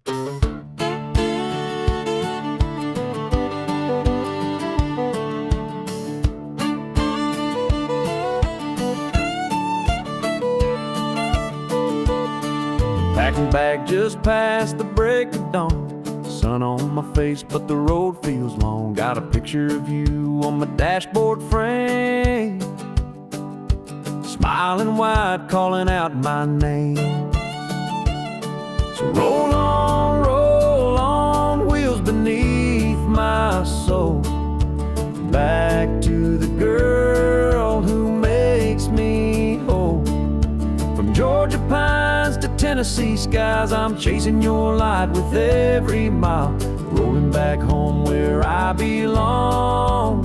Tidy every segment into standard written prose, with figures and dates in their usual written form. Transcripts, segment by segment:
Packing back just past the break of dawn. Sun on my face, but the road feels long. Got a picture of you on my dashboard frame, smiling wide, calling out my name. So roll on, wheels beneath my soul, back to the girl who makes me whole. From Georgia pines to Tennessee skies, I'm chasing your light with every mile. Rolling back home where I belong.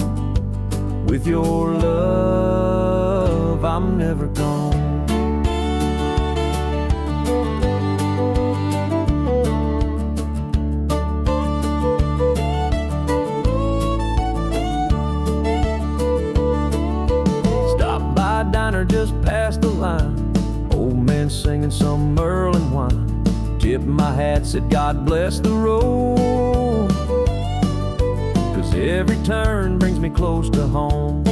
With your love, I'm never gone. Stop by a diner just past the line. Old man singing some Merlin wine. Tipped my hat, said God bless the road, 'cause every turn brings me close to home.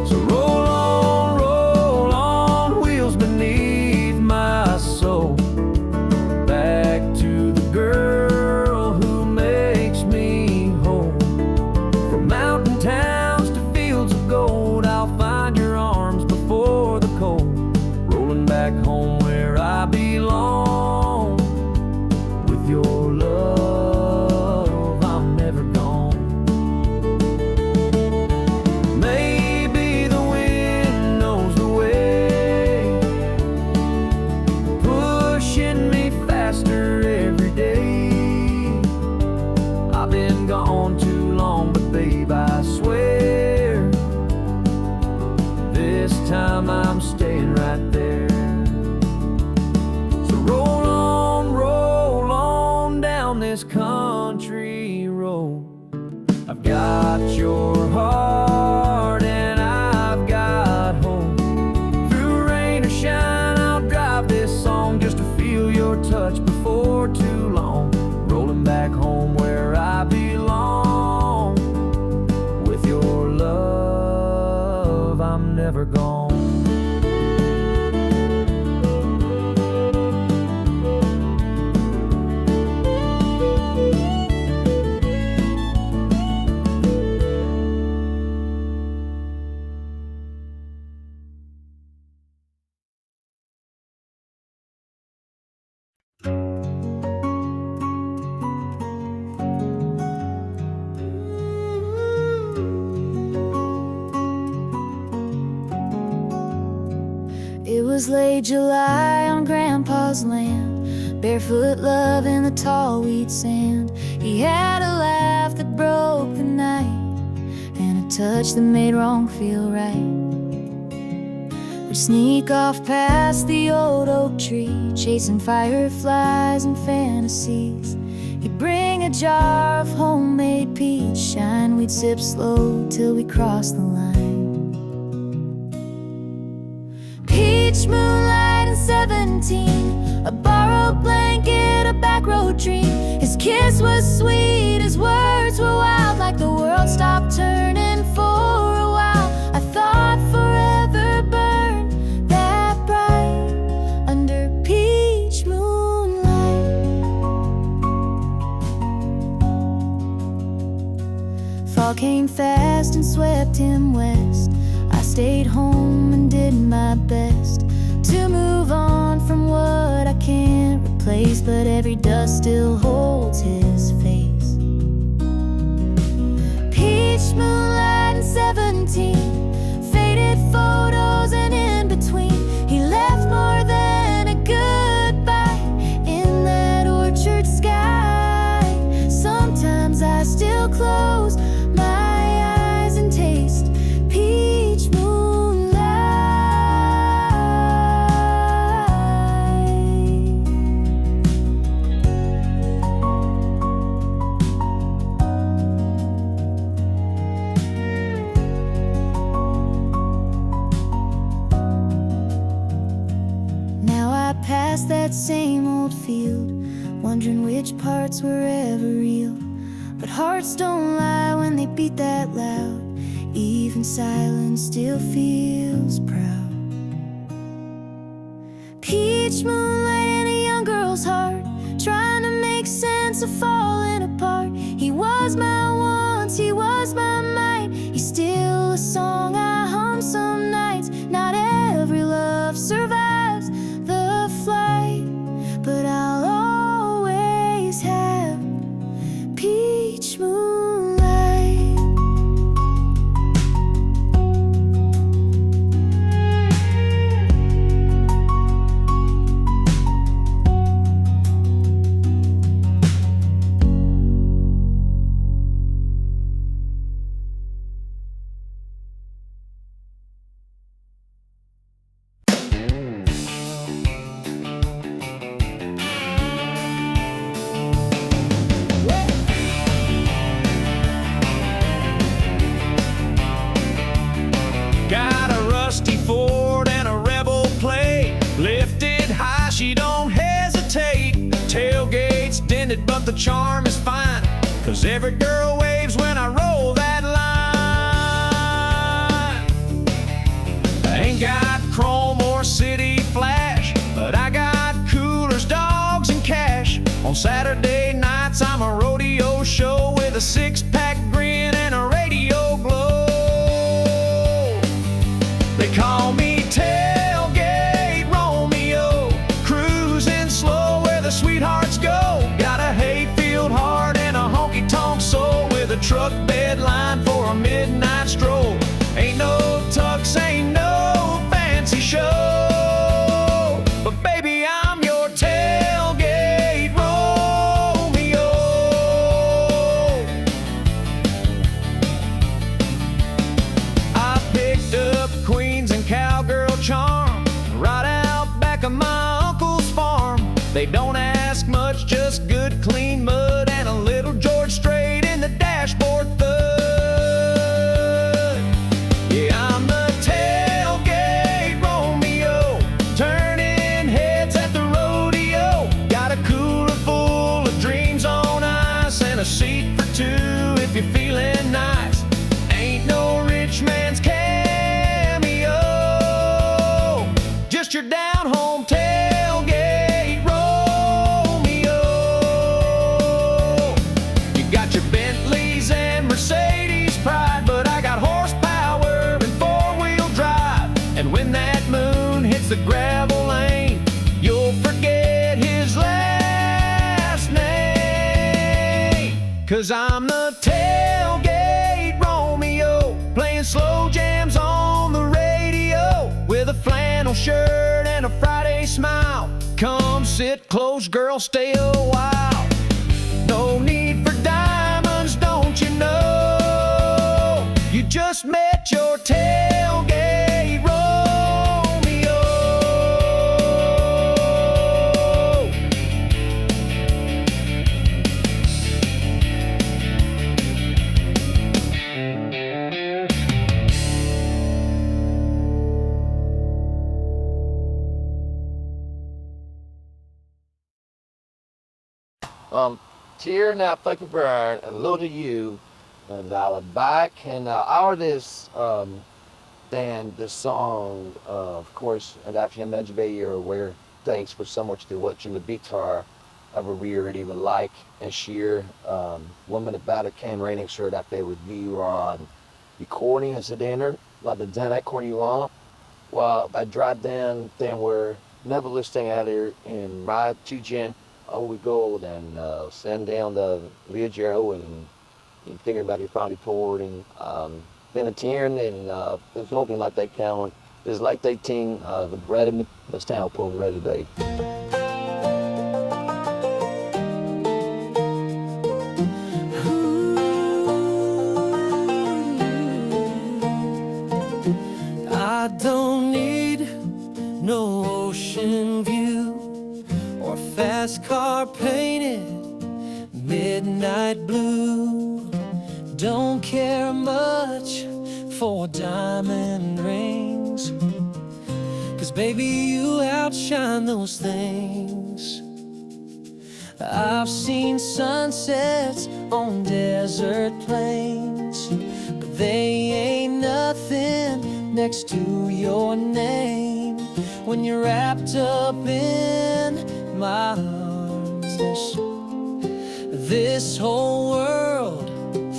So roll on, wheels beneath my soul, back to the girl who makes me whole. From mountain towns to fields of gold, I'll find your arms before the cold. Rolling back home where I belong. With your love, I'm never gone. Maybe the wind knows the way, pushing me faster every day. I've been gone too long, but babe, I swear, this time I'm staying right there. So roll on down this country road. I've got your heart and I've got hope. Through rain or shine, I'll drive this song just to feel your touch before too long. Rolling back home where I belong. With your love, I'm never gone. It was late July on Grandpa's land, barefoot love in the tall wheat sand. He had a laugh that broke the night, and a touch that made wrong feel right. We'd sneak off past the old oak tree, chasing fireflies and fantasies. He'd bring a jar of homemade peach shine. We'd sip slow till we crossed the line. Peach moonlight and 17, a borrowed blanket, a back road dream. His kiss was sweet, his words were wild, like the world stopped turning for a while. I thought forever burned that bright under peach moonlight. Fall came fast and swept him west. I stayed home and did my best to move on from what I can't replace, but every dust still holds his face. Peach moonlight and 17, faded photos and in between. He left more than a goodbye in that orchard sky. Sometimes I still close my eyes and taste peach moonlight. field, wondering which parts were ever real. But hearts don't lie when they beat that loud. Even silence still feels proud. Peach moonlight in a young girl's heart, trying to make sense of falling apart. He was my once, he was my might. He's still a song I hum some nights. Not every love survives the flight, but I'll always have peach moonlight. Got a rusty Ford and a Rebel plate, lifted high, she don't hesitate. Tailgate's dented, but the charm is fine, 'cause every girl waves when I roll that line. I ain't got chrome or city flash, but I got coolers, dogs, and cash. On Saturday nights I'm a rodeo show with a six-pack grin and a radio glow. They call me Tailgate Romeo, cruising slow where the sweethearts go. Got a hayfield heart and a honky-tonk soul, with a truck bed line for a midnight stroll. Ain't no tux, ain't no fancy show, but baby, I'm your tailgate Romeo. I picked up Queens and cowgirl charm right out back of my uncle's farm. They don't ask much, just good clean mud and a little George Strait in the dashboard thud. Yeah, I'm the tailgate Romeo, turning heads at the rodeo. Got a cooler full of dreams on ice and a seat for two if you're feeling nice. Ain't no rich man's cameo, just your down-home tailgate Romeo. You got your Bentleys and Mercedes pride, but I got horsepower and four-wheel drive. And when that moon hits the gravel lane, you'll forget his last name. 'Cause I'm the tailgate Romeo, playing slow jams on the radio, with a flannel shirt and a Friday smile. Come sit close, girl, stay a while. No need for diamonds, don't you know? You just met your tailgate Romeo. Cheer now, fucking burn, and low to you, and I'll back and artist then the song, of course, and after imagine you're aware, thanks for so much to watching the guitar of a really would like and share woman about it can raining shirt that they would view on recording as a dinner, like the dinner recording you on. Well, I drive down, then we're never listening at here in my two gen. We go and send down the video and thinking about your probably pouring. Been a tearing and it's looking like they count. It's like they ting the bread in the town pouring ready today. I don't need no ocean view or fast car painted midnight blue. Don't care much for diamond rings, 'cause baby you outshine those things. I've seen sunsets on desert plains, but they ain't nothing next to your name. When you're wrapped up in my arms, this whole world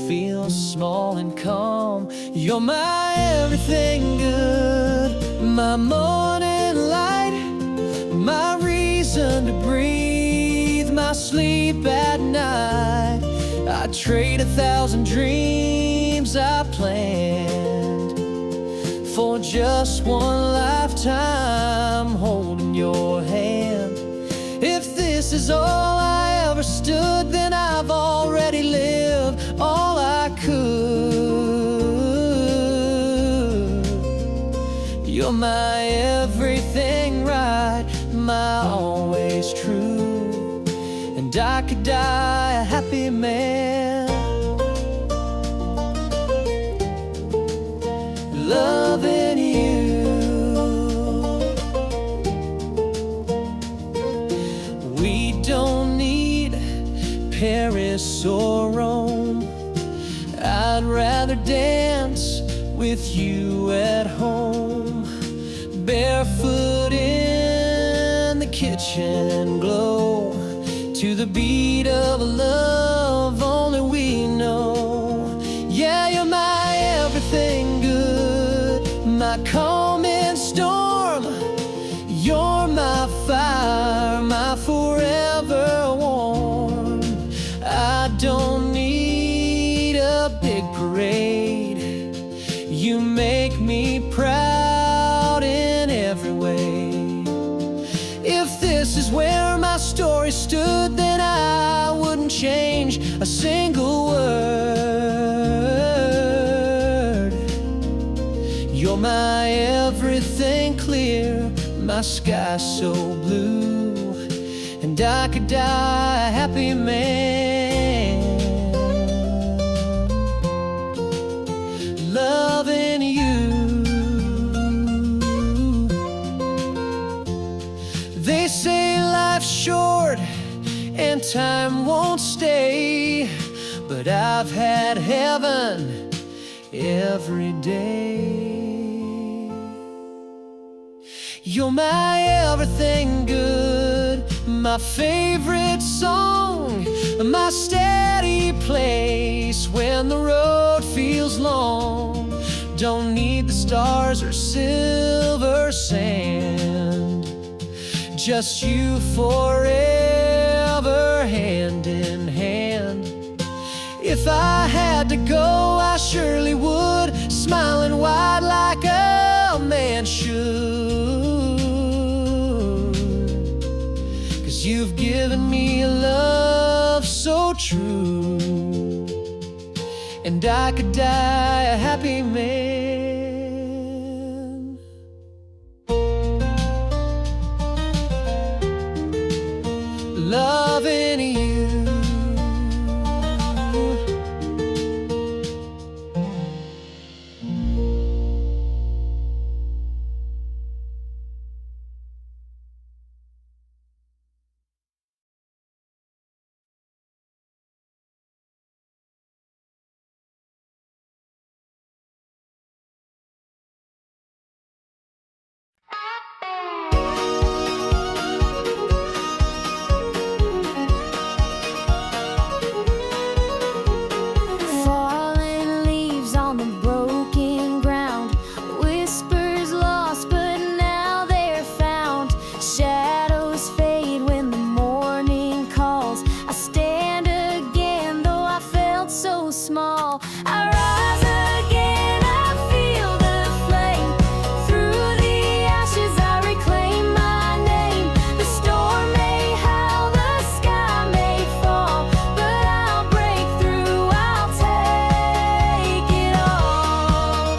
feels small and calm. You're my everything good, my morning light, my reason to breathe, my sleep at night. I'd trade 1,000 dreams I planned for just one lifetime holding your hand. If this is all I ever stood, then I've already lived all I could. You're my everything right, my always true, and I could die a happy man, loving you. We don't need Paris or Rome, I'd rather dance with you at home, barefoot in the kitchen glow, to the beat of a love only we know. Yeah, you're my everything good, my calming storm. You're my fire, my forever warm. I don't need a big parade, you make me proud in every way. If this is where my story stood, then I wouldn't change a single word. You're my everything clear, my sky so blue, and I could die a happy man, loving you. They say life's short and time won't stay, but I've had heaven every day. You're my everything good, my favorite song, my steady place when the road feels long. Don't need the stars or silver sand, just you forever, hand in hand. If I had to go, I surely would, smiling wide like a man should. 'Cause you've given me a love so true, and I could die a happy man, loving you. Falling leaves on the broken ground, whispers lost but now they're found. Shadows fade when the morning calls. I stand again though I felt so small. I rise again, I feel the flame. Through the ashes I reclaim my name. The storm may howl, the sky may fall, but I'll break through, I'll take it all.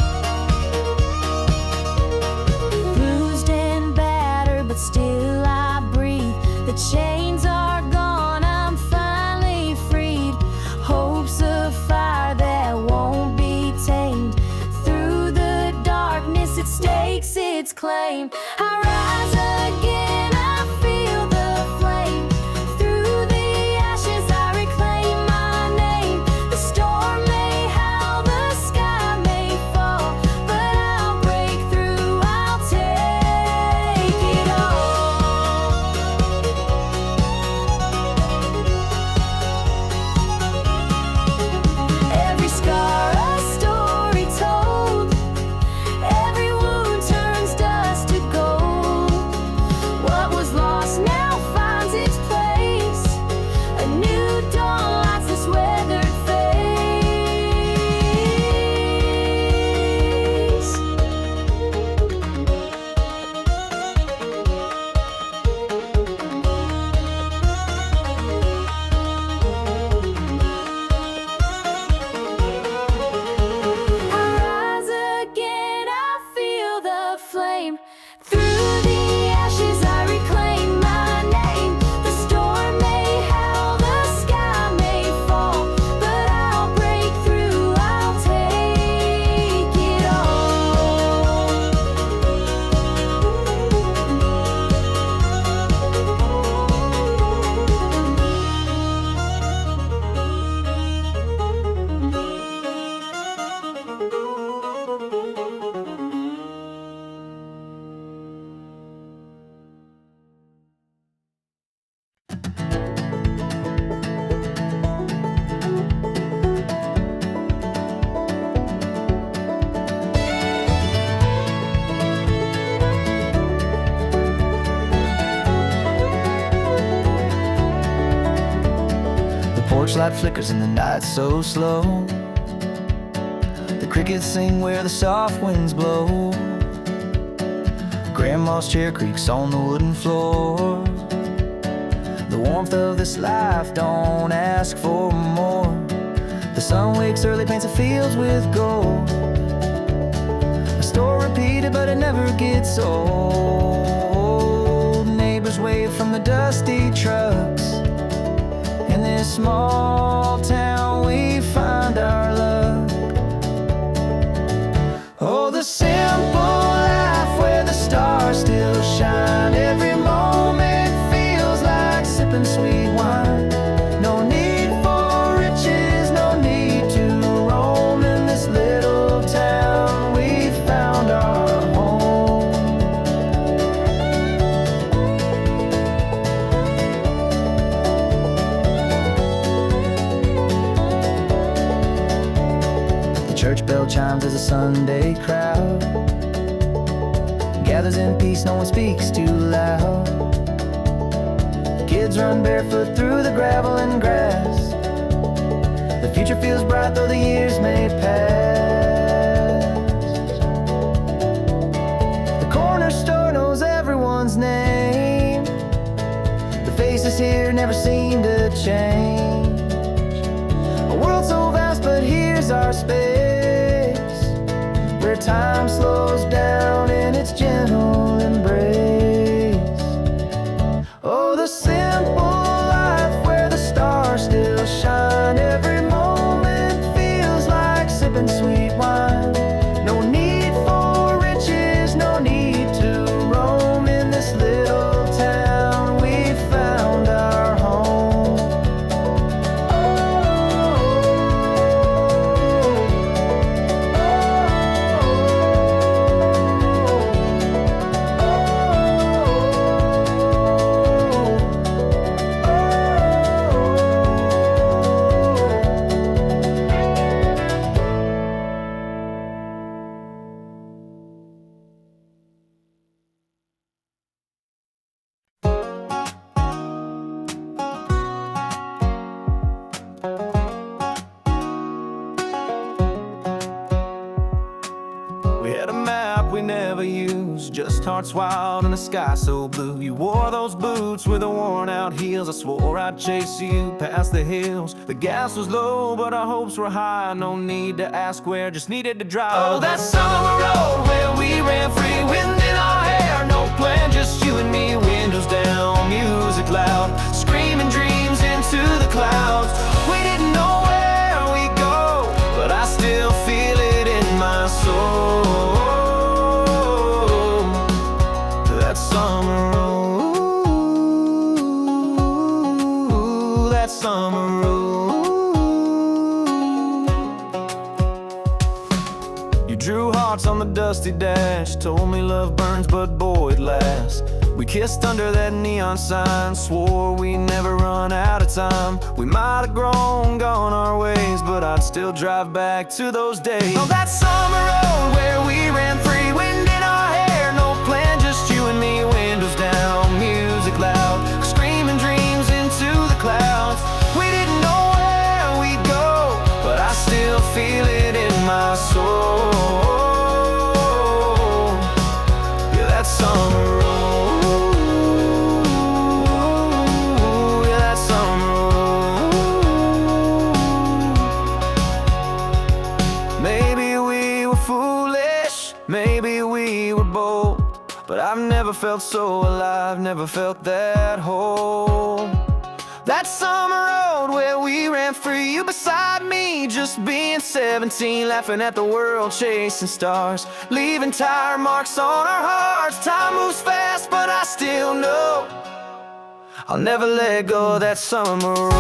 Bruised and battered, but still I breathe. The chains are gone, I'm finally freed. Hope's a fire that won't be tamed. Through the darkness it stakes its claim. I rise again, I feel the flame. Through the porch light flickers in the night so slow. The crickets sing where the soft winds blow. Grandma's chair creaks on the wooden floor. The warmth of this life, don't ask for more. The sun wakes early, paints the fields with gold. A story repeated, but it never gets old. Neighbors wave from the dusty trucks. In this small town we find our luck. Oh, the simple life where the stars still shine. Every moment feels like sipping sweet wine. No need for riches, no need to roam. In this little town we found our home. The church bell chimes as a Sunday crowd gathers in peace, no one speaks too loud. Kids run barefoot through the gravel and grass. The future feels bright though the years may pass. The corner store knows everyone's name. The faces here never seem to change. A world so vast, but here's our space, where time slows down in its gentle embrace. Oh, the simple life where the stars still shine. Every moment feels like sipping sweet wine. No need for riches, no need to roam. In this little town we found our home. We had a map we never used, just hearts wild and a sky so blue. You wore those boots with the worn out heels. I swore I'd chase you past the hills. The gas was low, but our hopes were high. No need to ask where, just needed to drive. Oh, that summer road where we ran free, wind in our hair, no plan, just you and me. Windows down, music loud, screaming dreams into the clouds. We didn't know where we'd go, but I still feel it in my soul. That summer road, that summer road. You drew hearts on the dusty dash, told me love burns, but boy, it lasts. We kissed under that neon sign, swore we never run out of time. We might have grown, gone our ways, but I'd still drive back to those days. Oh, that summer road where we ran free, wind in our hair, no plan, just you and me. Windows down, music loud, screaming dreams into the clouds. We didn't know where we'd go, but I still feel it in my soul. Yeah, that summer road. Maybe we were bold, but I've never felt so alive, never felt that whole. That summer road where we ran free, you beside me, just being 17, laughing at the world, chasing stars, leaving tire marks on our hearts. Time moves fast, but I still know I'll never let go of that summer road.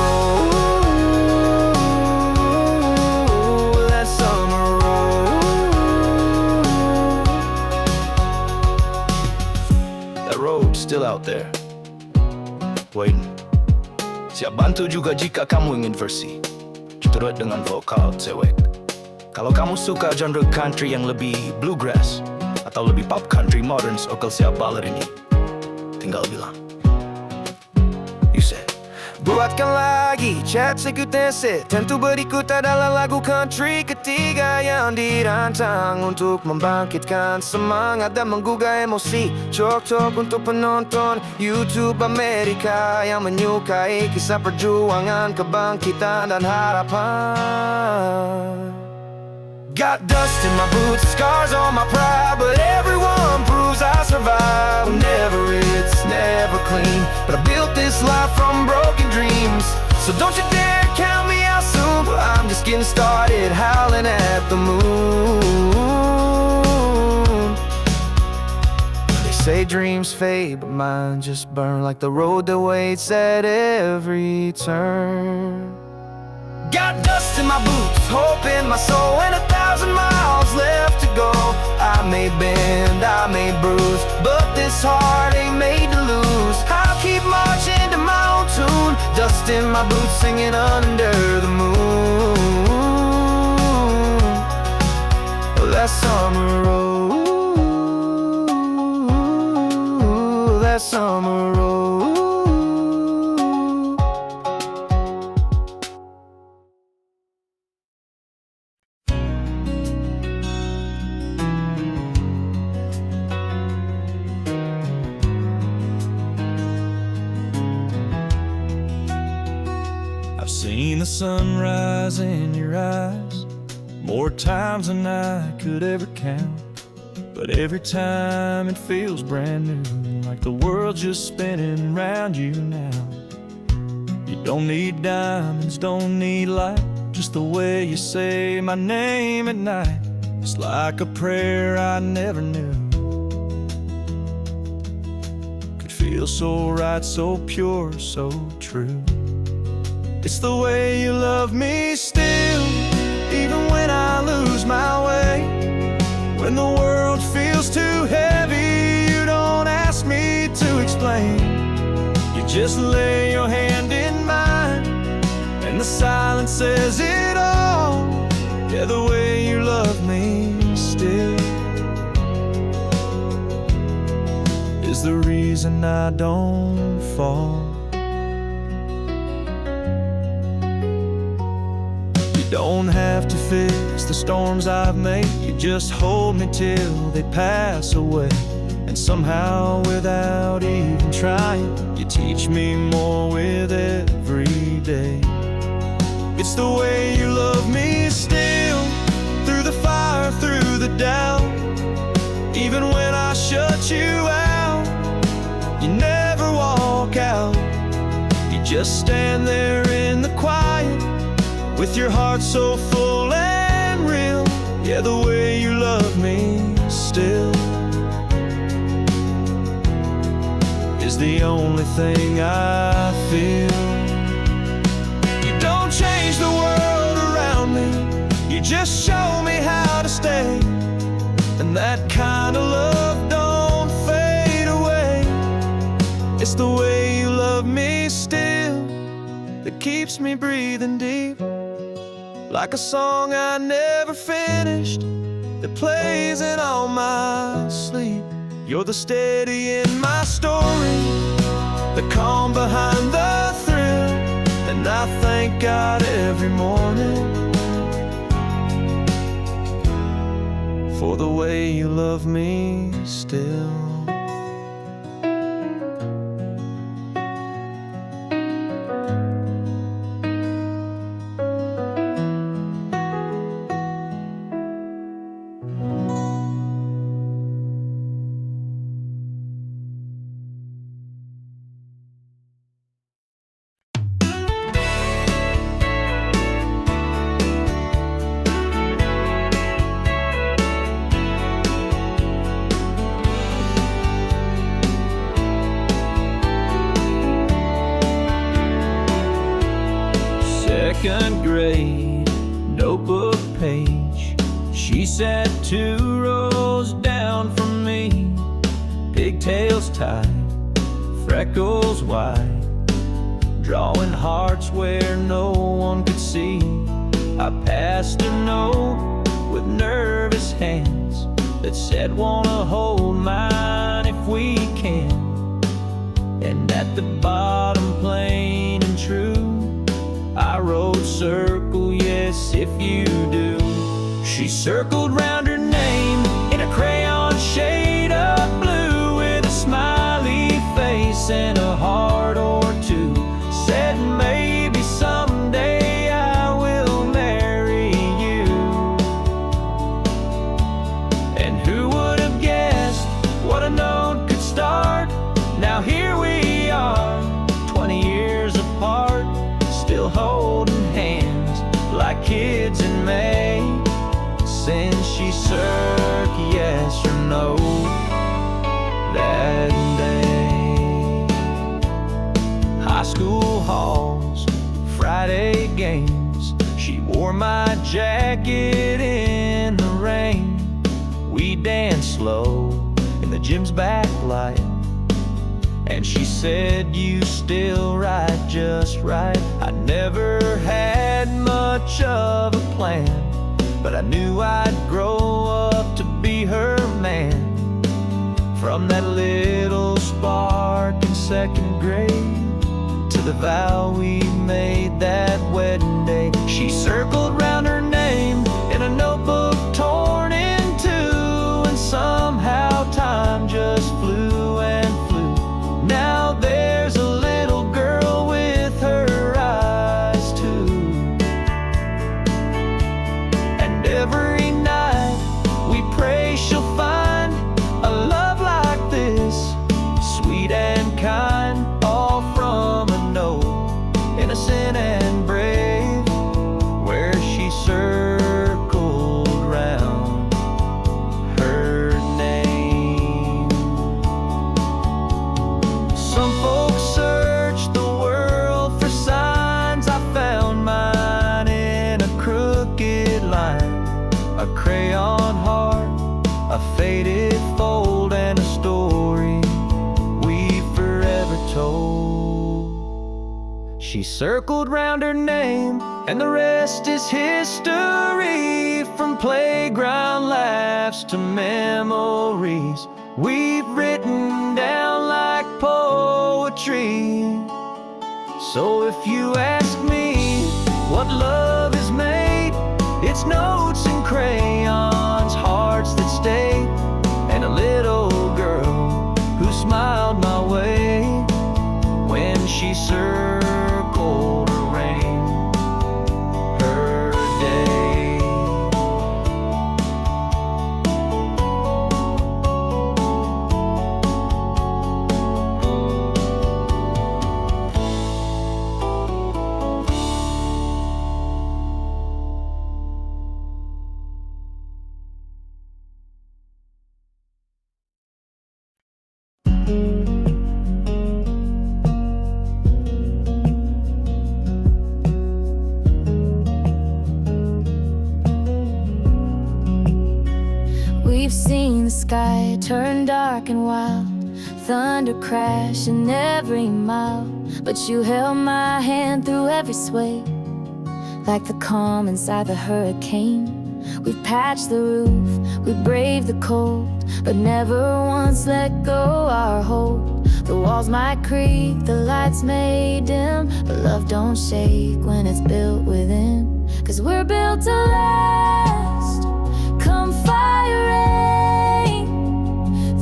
That summer road. That road's still out there, waiting. Siap bantu juga jika kamu ingin versi turut dengan vokal cewek. Kalau kamu suka genre country yang lebih bluegrass atau lebih pop country modern, Okal siap baler ini, tinggal bilang. You said Buat kang lagi chat sekutese, tentu berikut adalah lagu country ketiga yang dirancang untuk membangkitkan semangat dan menggugah emosi. Cocok untuk penonton YouTube Amerika yang menyukai kisah perjuangan, kebangkitan dan harapan. Got dust in my boots, scars on my pride, but everyone proves I survive. Never it's never clean, but I built this life from broken dreams. So don't you dare count me out soon, I'm just getting started, howling at the moon. They say dreams fade, but mine just burn like the road that waits at every turn. Got dust in my boots, hope in my soul, and 1,000 miles left to go. I may bend, I may bruise, but this heart ain't made to lose. I'll keep marching to my own tune, dust in my boots, singing under the moon. That summer road, that summer road. I've seen the sunrise in your eyes more times than I could ever count, but every time it feels brand new, like the world's just spinning round you now. You don't need diamonds, don't need light, just the way you say my name at night. It's like a prayer I never knew could feel so right, so pure, so true. It's the way you love me still, even when I lose my way. When the world feels too heavy, you don't ask me to explain. You just lay your hand in mine, and the silence says it all. Yeah, the way you love me still is the reason I don't fall. Don't have to fix the storms I've made, you just hold me till they pass away. And somehow, without even trying, you teach me more with every day. It's the way you love me still, through the fire, through the doubt. Even when I shut you out, you never walk out. You just stand there in the quiet, with your heart so full and real. Yeah, the way you love me still is the only thing I feel. You don't change the world around me, you just show me how to stay. And that kind of love don't fade away. It's the way you love me still that keeps me breathing deep, like a song I never finished that plays in all my sleep. You're the steady in my story, the calm behind the thrill, and I thank God every morning for the way you love me still. Second grade, notebook page. She sat 2 rows down from me, pigtails tied, freckles wide, drawing hearts where no one could see. I passed a note with nervous hands that said, wanna hold mine if we can. And at the bottom, plain and true, if you do. She circled round her name in a crayon shade of blue, with a smiley face and a heart or two. Said maybe someday I will marry you. And who would have guessed what a note could start? Now here we are, 20 years apart, still holding hands like kids in May. Since she said yes or no that day. High school halls, Friday games, she wore my jacket in the rain. We danced slow in the gym's backlight, and she said, you still write just right. I never had much of a plan, but I knew I'd grow up to be her man. From that little spark in second grade to the vow we made that wedding day. She circled round her name in a notebook torn in two, and somehow time just flew and flew. Now there's a little girl with her eyes too. And every night we pray she'll find a love like this, sweet and kind, all from a note, innocent and brave, where she circled round her name. Some folks search the world for signs. I found mine in a crooked line, a crayon heart, a faded fold, and a story we forever told. She circled round her name, and the rest is history. From playground laughs to memories we've written down like poetry. So if you ask me what love is made, it's notes and crayons, hearts that stay, and a little girl who smiled my way when she circled around her day. We've seen the sky turn dark and wild, thunder crash in every mile, but you held my hand through every sway, like the calm inside the hurricane. We've patched the roof, we braved the cold, but never once let go our hold. The walls might creak, the lights may dim, but love don't shake when it's built within. 'Cause we're built to last, come fire rain,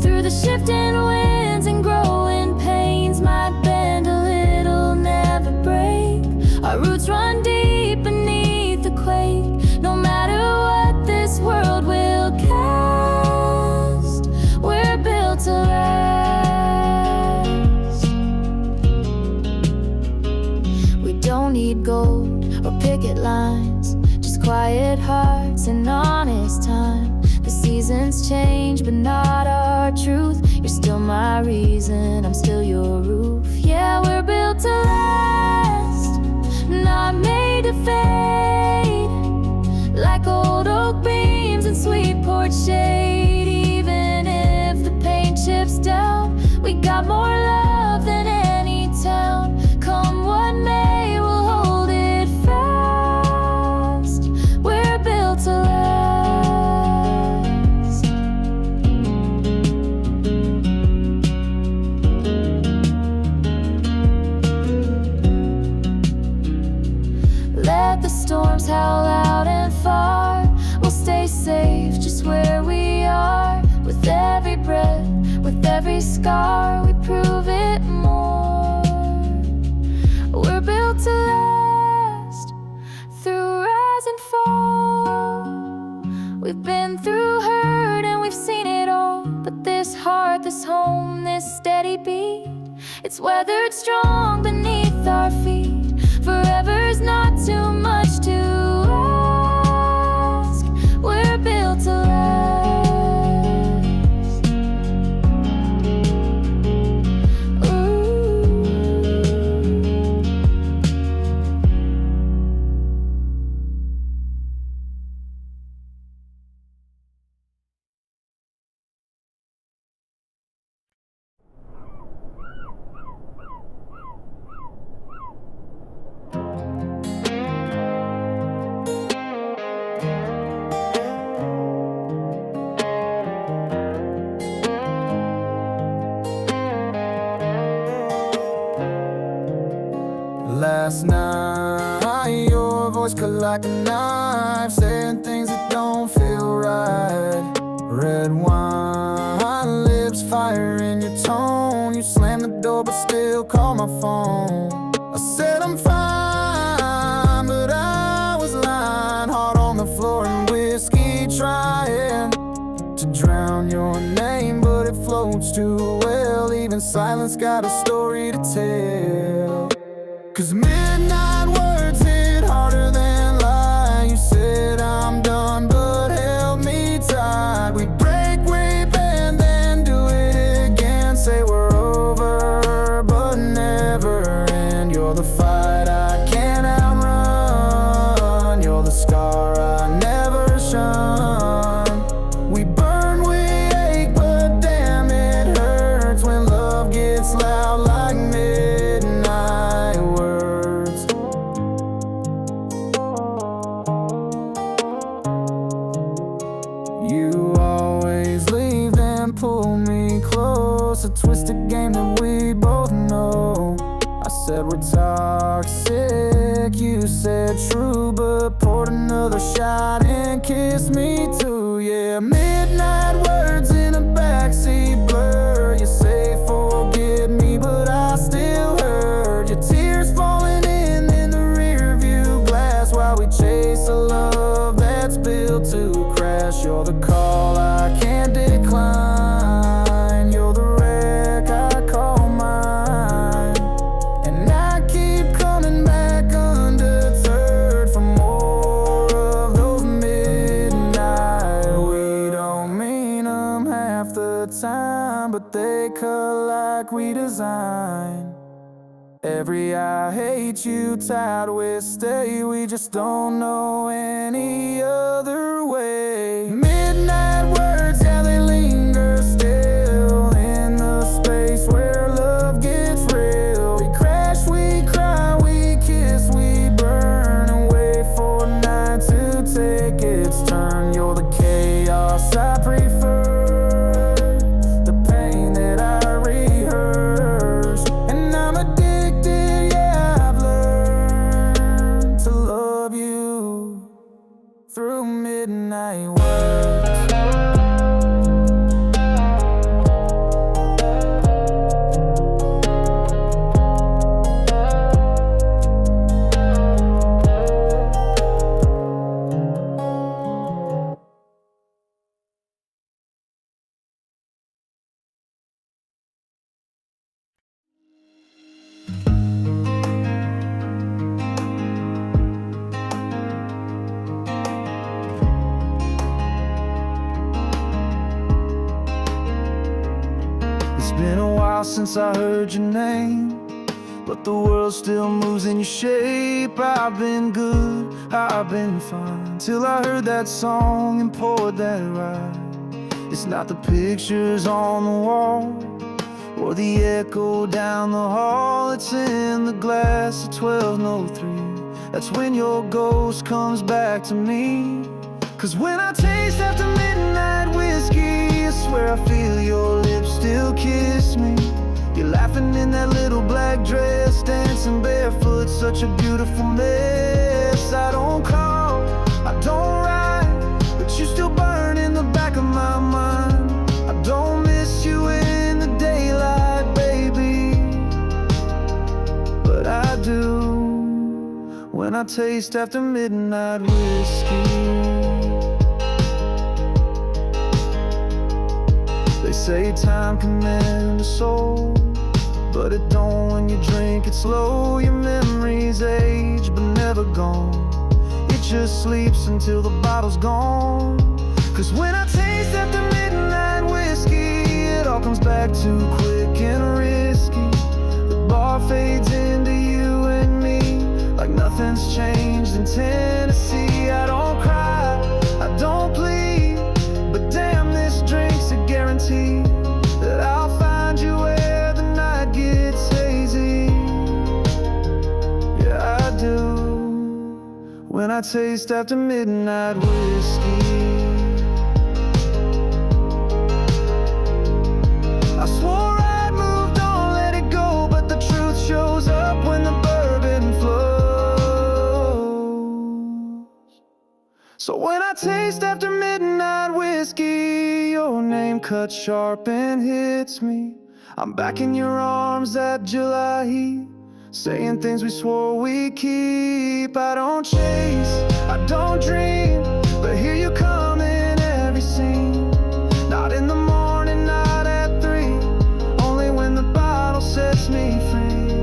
through the shifting winds and growing pains. Might bend a little, never break. Our roots run deep beneath the quake. No matter what this world will cast, we're built to last. We don't need gold or picket lines, just quiet hearts and honest time. The seasons change, but not our truth. You're still my reason, I'm still your roof. Yeah, we're built to last, not made to fade, like old oak beams and sweet porch shade. Even if the paint chips down, we got more love than any town. Come what may, we'll hold it fast. We're built to last. Let the storms howl out out and far. We'll stay safe just where we are. With every breath, with every scar, we prove it more. We're built to last through rise and fall. We've been through hurt and we've seen it all. But this heart, this home, this steady beat, it's weathered strong beneath our feet. Forever's not too much to ask. We're built to last. Last night, your voice cut like a knife, saying things that don't feel right. Red wine, lips, fire in your tone. You slammed the door but still call my phone. I said I'm fine, but I was lying. Heart on the floor and whiskey trying to drown your name, but it floats too well. Even silence got a story to tell. 'Cause midnight words hit harder than lie. You said I'm done but held me tight. We break, we bend, then do it again. Say we're over but never end. You're the fight I can't outrun. You're the scar I never shun. We burn, we ache, but damn it hurts when love gets loud like midnight words. You always leave then pull me close. A twisted game that we both know. I said we're toxic, you said true, but poured another shot and kissed me too. Yeah, midnight words in a backseat blur. You say forget me, but I still heard your tears falling in the rear view glass while we chase a love that's built to crash. You're the call I can't decline. You're the wreck I call mine. And I keep coming back undeterred for more of those midnight. We don't mean them half the time, but they cut like we design. Every I hate you tied with stay. We just don't know any other way. Midnight words, yeah, they linger still in the space where love gets real. We crash, we cry, we kiss, we burn, and wait for night to take its turn. You're the chaos I prefer, the pain that I rehearse. And I'm addicted, yeah, I've learned to love you through midnight words. It's been a while since I heard your name, but the world still moves in your shape. I've been good, I've been fine, till I heard that song and poured that ride. It's not the pictures on the wall or the echo down the hall. It's in the glass of 1203. That's when your ghost comes back to me. 'Cause when I taste after midnight whiskey, I swear I feel your lips still kiss me. You're laughing in that little black dress, dancing barefoot, such a beautiful mess. I don't call I don't write, but you still burn in the back of my mind. I don't miss you in the daylight, baby, but I do when I taste after midnight whiskey. They say time can mend a soul, but it don't when you drink it slow. Your memories age but never gone. It just sleeps until the bottle's gone. Cause when I taste after midnight whiskey, it all comes back too quick and risky. The bar fades into you and me like nothing's changed in Tennessee. I don't cry, I don't plead, but damn, this drink's a guarantee that I'll find you where the night gets hazy. Yeah, I do when I taste after midnight whiskey. I swore I'd moved on, let it go, but the truth shows up when the bourbon flows. So when I taste after midnight whiskey, your name cuts sharp and hits me. I'm back in your arms, that July heat, saying things we swore we'd keep. I don't chase, I don't dream, but here you come in every scene. Not in the morning, not at 3, only when the bottle sets me free.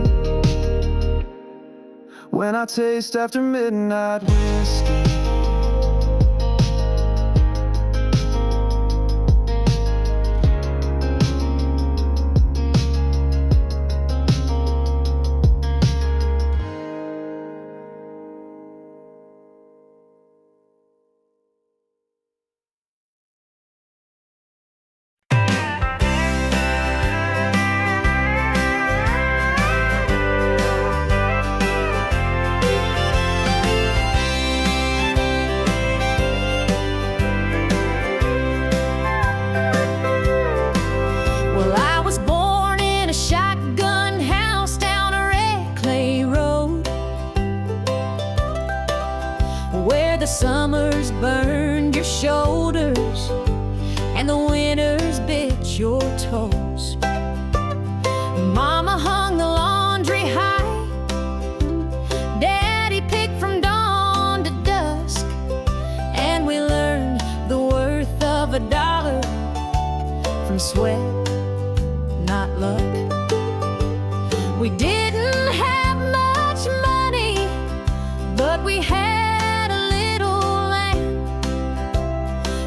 When I taste after midnight whiskey. Summers burned your shoulders and the winters bit your toes. Mama hung the laundry high, Daddy picked from dawn to dusk, and we learned the worth of $1 from sweat, not luck. We didn't have much money, but we had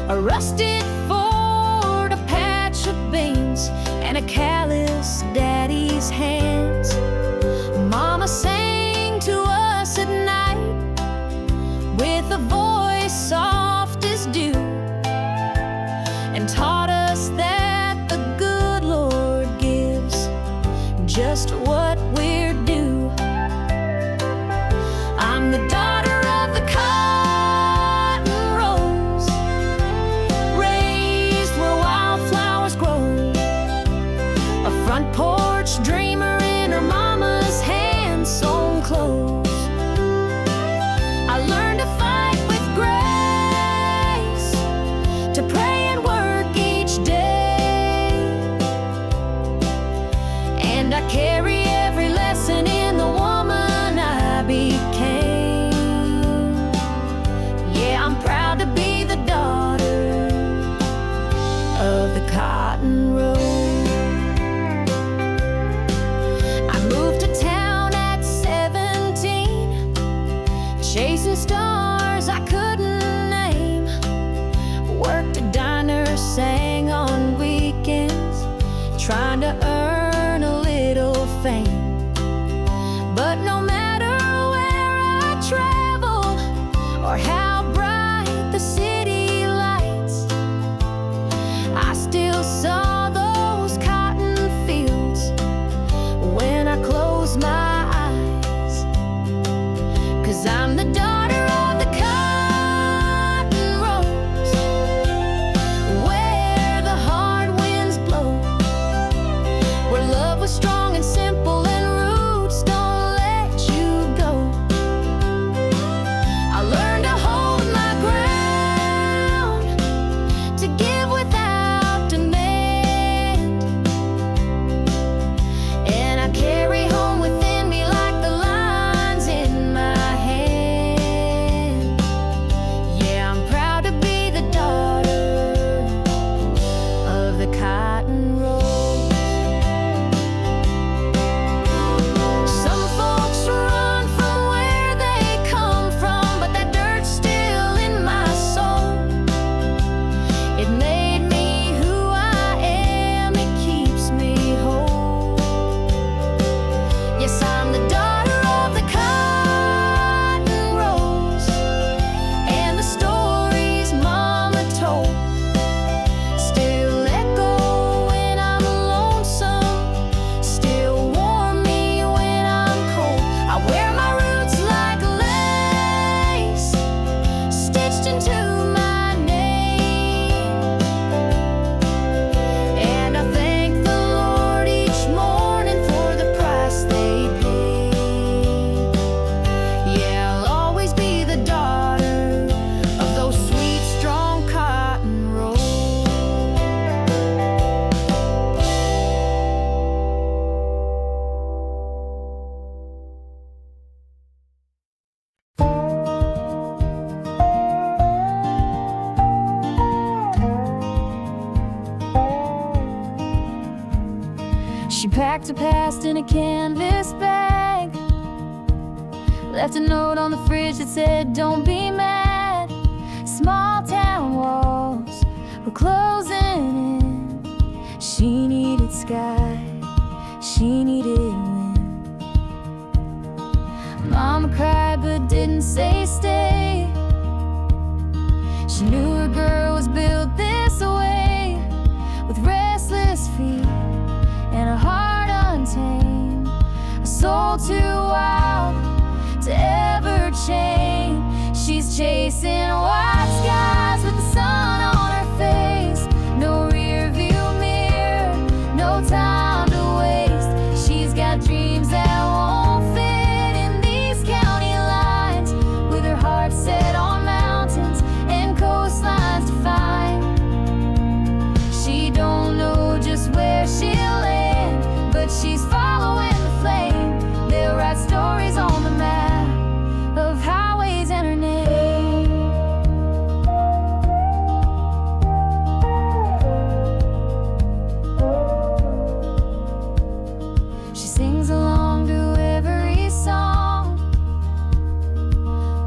a rusted Ford, a patch of beans, and a callous daddy's hands. Mama sang to us at night with a voice soft as dew, and taught us that the good Lord gives just what we're due. I'm the daughter of the front porch dreamer in her mama's hand-sewn clothes. I learned to fight with grace, to pray and work each day, and I carry every lesson in the woman I became. Yeah, I'm proud to be the daughter of the cotton road. Chasing stars I couldn't name, worked a diner, sang on weekends, trying to earn a little fame. But no matter where I traveled or how bright the city lights, I still saw those cotton fields when I closed my eyes. 'Cause I'm the daughter of the cotton rows, where the hard winds blow, where love was strong and simple and roots don't let you go. I learned to hold my packed her past in a canvas bag, left a note on the fridge that said, "Don't be mad." Small town walls were closing in. She needed sky, she needed wind. Mama cried but didn't say stay. She knew her girl was built this way, with restless feet and a heart untamed, a soul too wild to ever change. She's chasing white skies with the sun on her face. No rear view mirror, no time to waste. She's got dreams that won't fit in these county lines, with her heart set on mountains and coastlines to find. She don't know just where she'll land, but she's following the flame. They'll write stories on the map of highways and her name. She sings along to every song,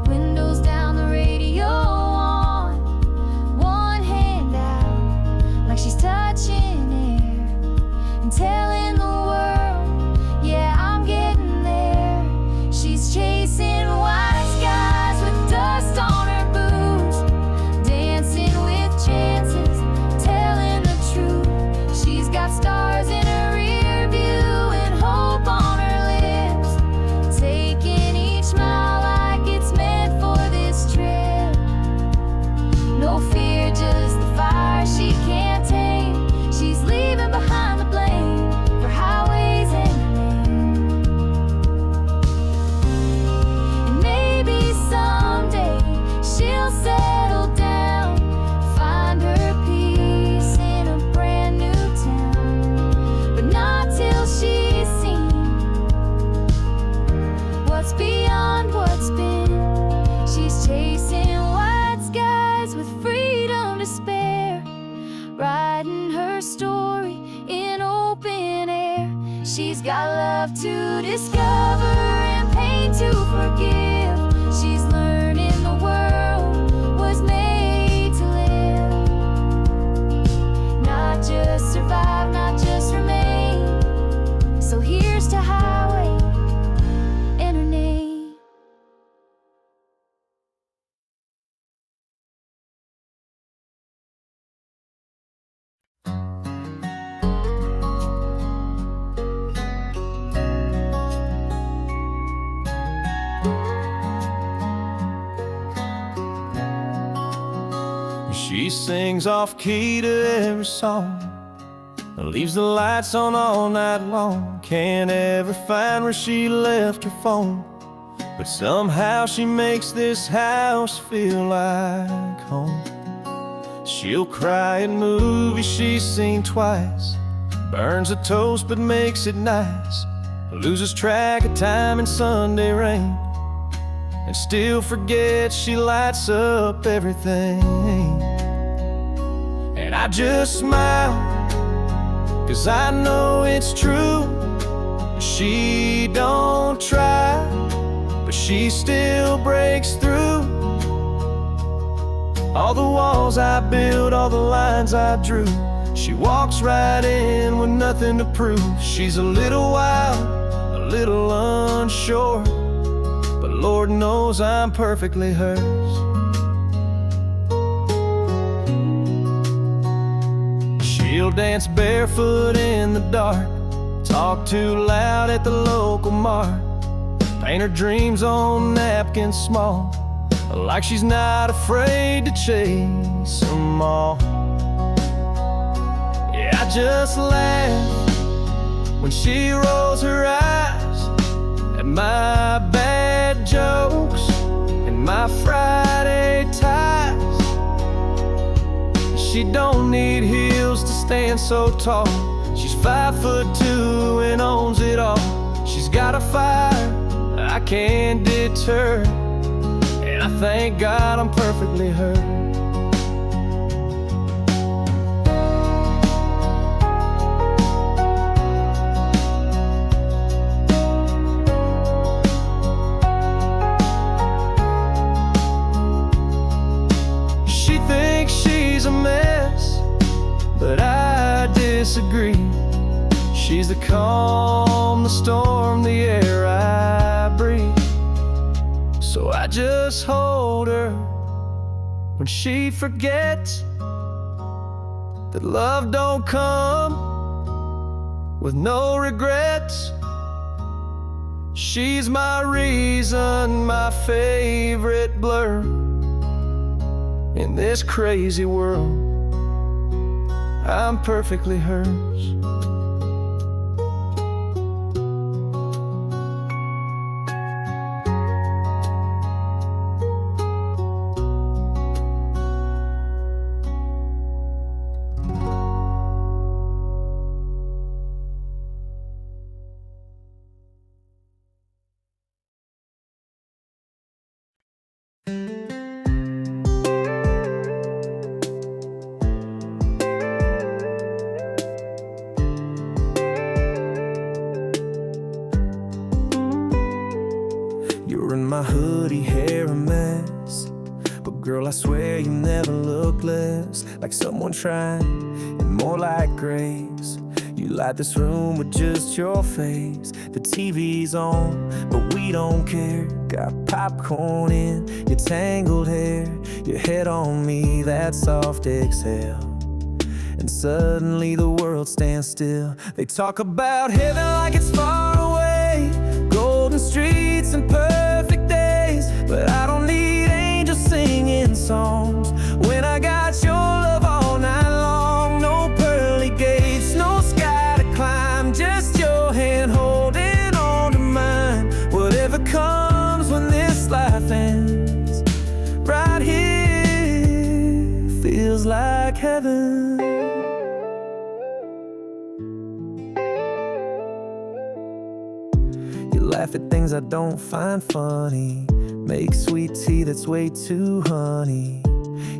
windows down, the radio on, one hand out like she's touching air and telling the world, yeah, I'm getting there. She's chasing white skies with dust on her boots, dancing with chances, telling the truth. She's got stars in her rear view and hope on her lips, taking each mile like it's meant for this trip. No fear, just the fire she can't tame. She's leaving behind the blame for highways and her name. And maybe someday she'll settle down, find her peace in a brand new town, but not till she's seen what's beyond what's been. She's chasing white skies with freedom to spare, writing her story in open air. She's got love to discover and pain to forgive. She's learning the world was made to live, not just survive, not just remain. So here's to highway and her name. She sings off key to every song, leaves the lights on all night long. Can't ever find where she left her phone, but somehow she makes this house feel like home. She'll cry at movies she's seen twice, burns a toast but makes it nice, loses track of time in Sunday rain, and still forgets she lights up everything. And I just smile, 'cause I know it's true. She don't try, but she still breaks through. All the walls I built, all the lines I drew, she walks right in with nothing to prove. She's a little wild, a little unsure, but Lord knows I'm perfectly hers. She'll dance barefoot in the dark, talk too loud at the local mart, paint her dreams on napkins small, like she's not afraid to chase them all. Yeah, I just laugh when she rolls her eyes at my bad jokes and my Friday ties. She don't need heels to stand so tall. She's 5'2" and owns it all. She's got a fire I can't deter, and I thank God I'm perfectly her. disagree. She's the calm, the storm, the air I breathe. So I just hold her when she forgets that love don't come with no regrets. She's my reason, my favorite blur in this crazy world. I'm perfectly hers. You're in my hoodie, hair a mess, but girl, I swear you never look less like someone trying, and more like grace. You light this room with just your face. The TV's on, but we don't care. Got popcorn in your tangled hair, your head on me, that soft exhale. And suddenly the world stands still. They talk about heaven like it's far away, golden streets and perfect days, but I don't need angels singing songs when I got your love all night long. No pearly gates, no sky to climb, just your hand holding on to mine. Whatever comes when this life ends, right here feels like heaven. Laugh at things I don't find funny, make sweet tea that's way too honey.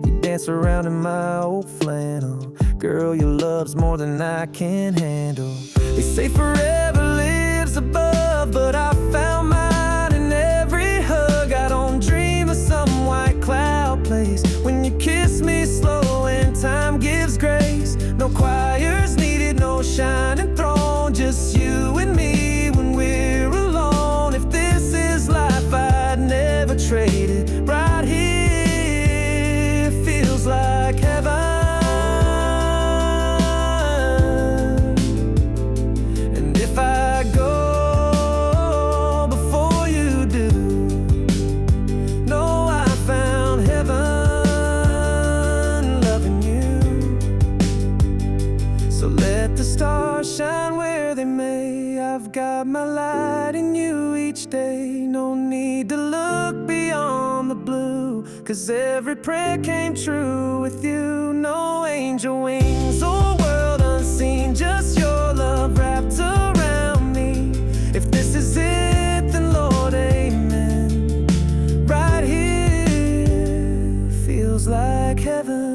You dance around in my old flannel, girl, your love's more than I can handle. They say forever lives above, but I found mine in every hug. I don't dream of some white cloud place when you kiss me slow and time gives grace. No choirs needed, no shining throne, just you and me when we're alone. If this is life, I'd never trade it. Right here feels like heaven. And if I go before you do, know I found heaven loving you. So let the stars shine where they may. I've got my light in you each day. No need to look beyond the blue, 'cause every prayer came true with you. No angel wings or world unseen, just your love wrapped around me. If this is it, then Lord, amen. Right here feels like heaven.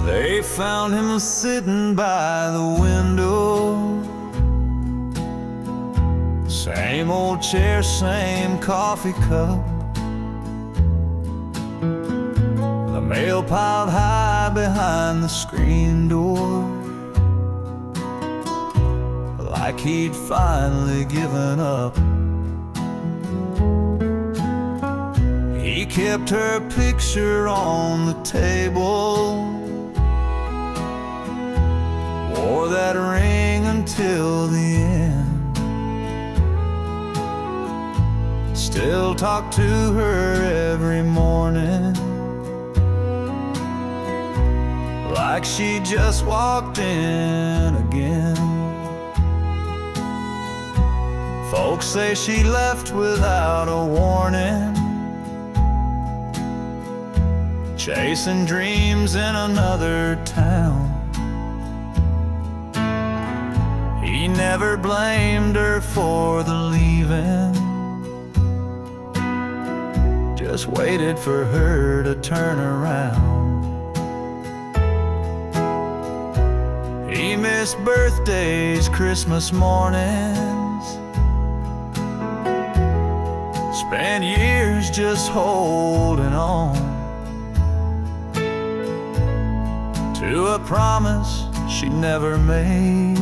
They found him sitting by the window, same old chair, same coffee cup, the mail piled high behind the screen door, like he'd finally given up. He kept her picture on the table, wore that ring until the end, still talk to her every morning, like she just walked in again. Folks say she left without a warning, chasing dreams in another town. He never blamed her for the leaving, just waited for her to turn around. He missed birthdays, Christmas mornings, spent years just holding on to a promise she never made.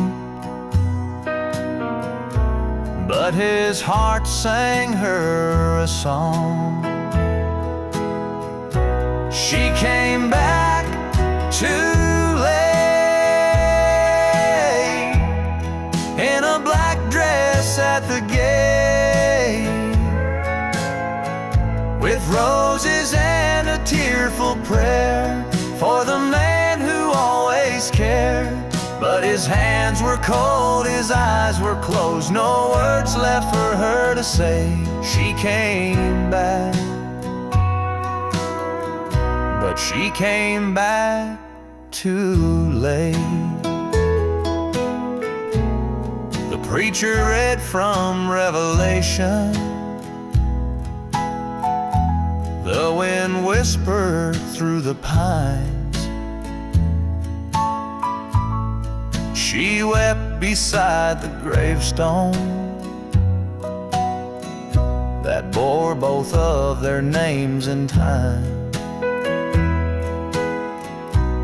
But his heart sang her a song. She came back too late in a black dress at the gate, with roses and a tearful prayer for the man who always cared. But his hands were cold, his eyes were closed, no words left for her to say. She came back, but she came back too late. The preacher read from Revelation. The wind whispered through the pines. She wept beside the gravestone that bore both of their names in time.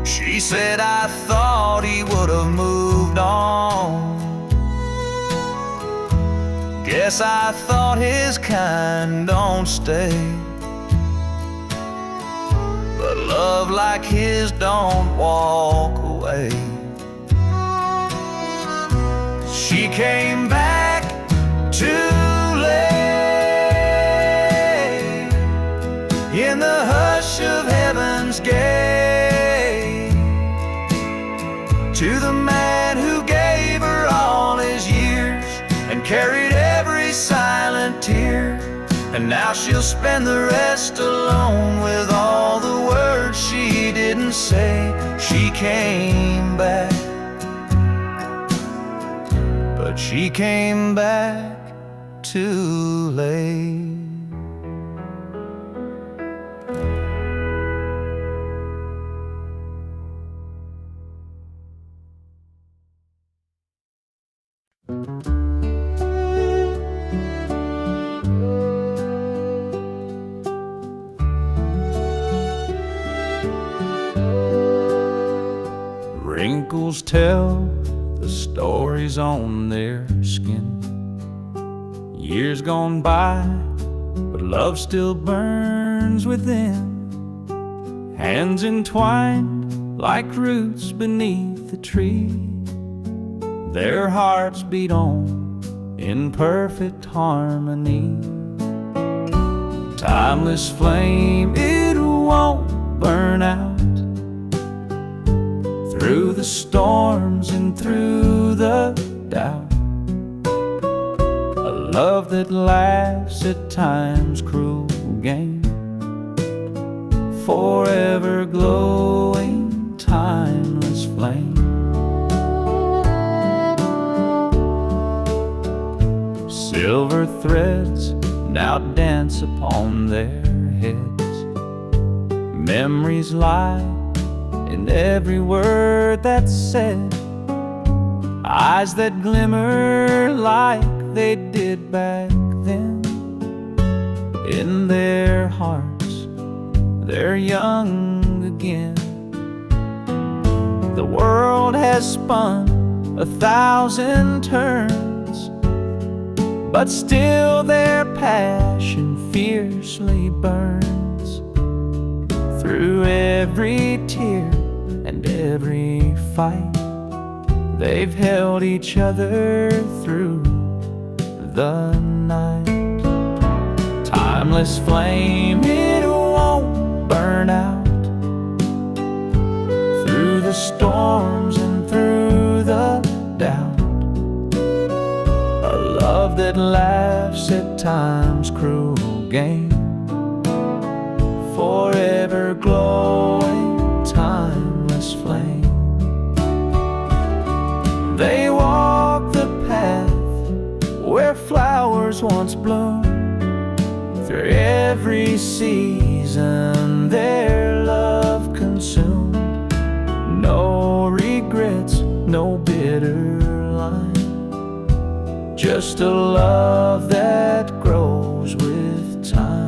She said, I thought he would have moved on. Guess I thought his kind don't stay. But love like his don't walk away. She came back too late in the hush of heaven's gate, to the man who gave her all his years and carried every silent tear. And now she'll spend the rest alone with all the words she didn't say. She came back, but she came back too late. Wrinkles tell the stories on their skin. Years gone by, but love still burns within. Hands entwined like roots beneath the tree. Their hearts beat on in perfect harmony. Timeless flame, it won't burn out. Through the storms and through the doubt, a love that laughs at time's cruel game, forever glowing, timeless flame. Silver threads now dance upon their heads. Memories lie in every word that's said. Eyes that glimmer like they did back then. In their hearts, they're young again. The world has spun 1,000 turns, but still their passion fiercely burns. Through every tear and every fight, they've held each other through the night. Timeless flame, it won't burn out. Through the storms and through the doubt, a love that that laughs at time's cruel game, forever glowing, timeless flame. They walk the path where flowers once bloomed. Through every season their love consumed. No regrets, no bitter line, just a love that grows with time.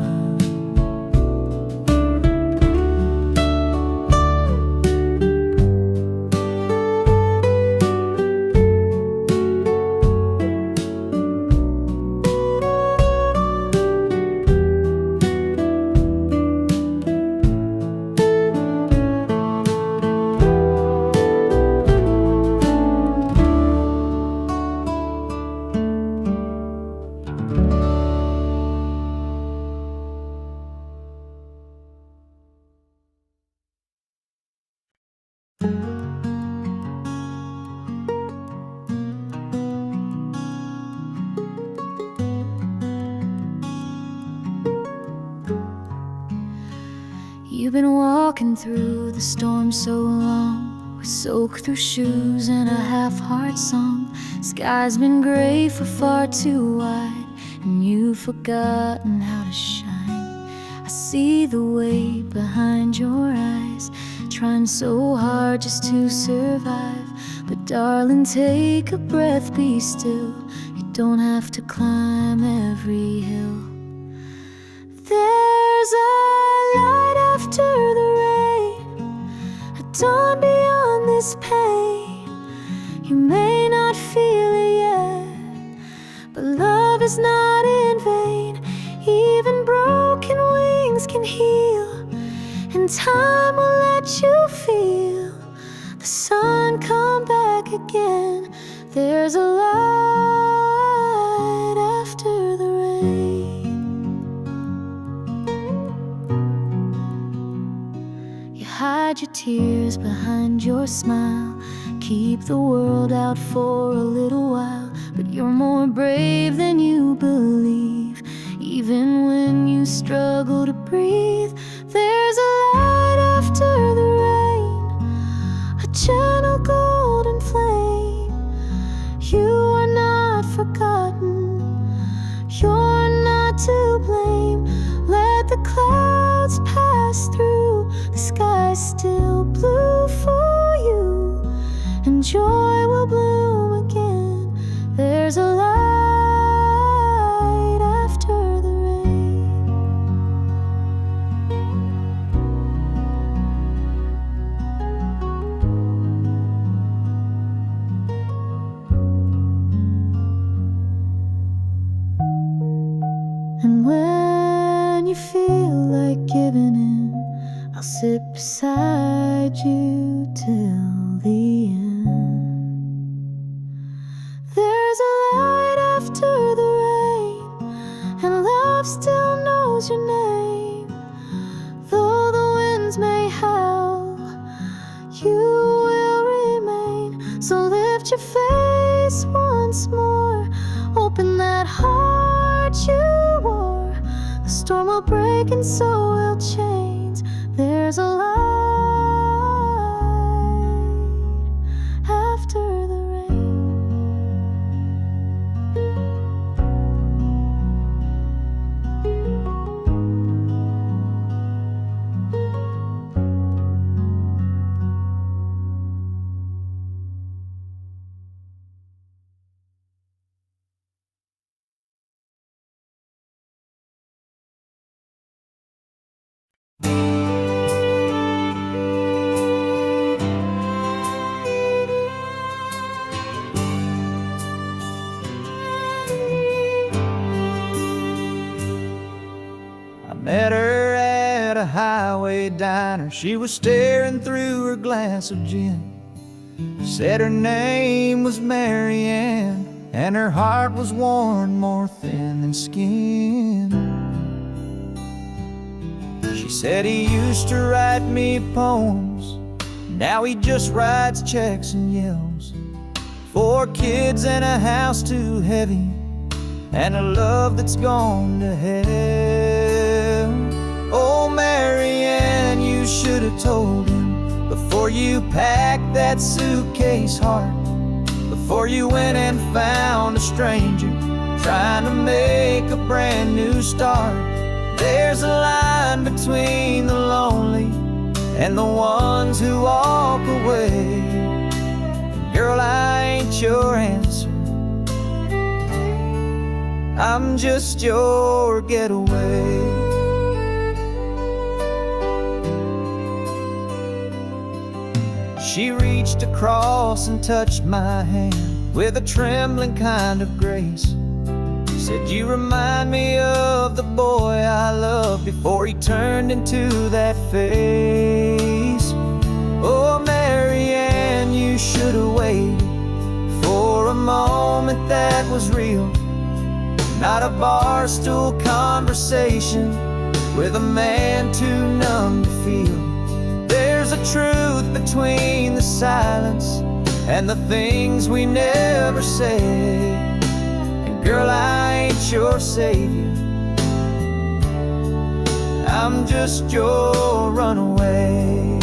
You've been walking through the storm so long, we soak through shoes and a half-heart song. Sky's been gray for far too wide, and you've forgotten how to shine. I see the weight behind your eyes, trying so hard just to survive. But darling, take a breath, be still. You don't have to climb every hill. There's a light after the rain, a dawn beyond this pain. You may not feel it yet, but love is not in vain. Even broken wings can heal, and time will let you feel the sun come back again. There's a light after the rain. Hide your tears behind your smile, keep the world out for a little while. But you're more brave than you believe, even when you struggle to breathe. There's a light after the rain, a gentle golden flame. You are not forgotten, you're not to blame. Let the clouds pass through, the sky's still blue for you, and joy will bloom again. There's a light after the rain. And when you feel like giving in, I'll sit beside you till the end. There's a light after the rain, and love still knows your name. Though the winds may howl, you will remain. So lift your face once more, open that heart you wore. The storm will break and so will chains. There's a light after the rain. Met her at a highway diner. She was staring through her glass of gin. Said her name was Mary Ann, and her heart was worn more thin than skin. She said he used to write me poems, now he just writes checks and yells. 4 kids and a house too heavy, and a love that's gone to hell. Oh, Marianne, you should have told him before you packed that suitcase heart, before you went and found a stranger trying to make a brand new start. There's a line between the lonely and the ones who walk away. Girl, I ain't your answer, I'm just your getaway. She reached across and touched my hand with a trembling kind of grace. Said, you remind me of the boy I loved before he turned into that face. Oh, Marianne, you should have waited for a moment that was real, not a bar stool conversation with a man too numb to feel. There's a truth between the silence and the things we never say. And girl, I ain't your savior, I'm just your runaway.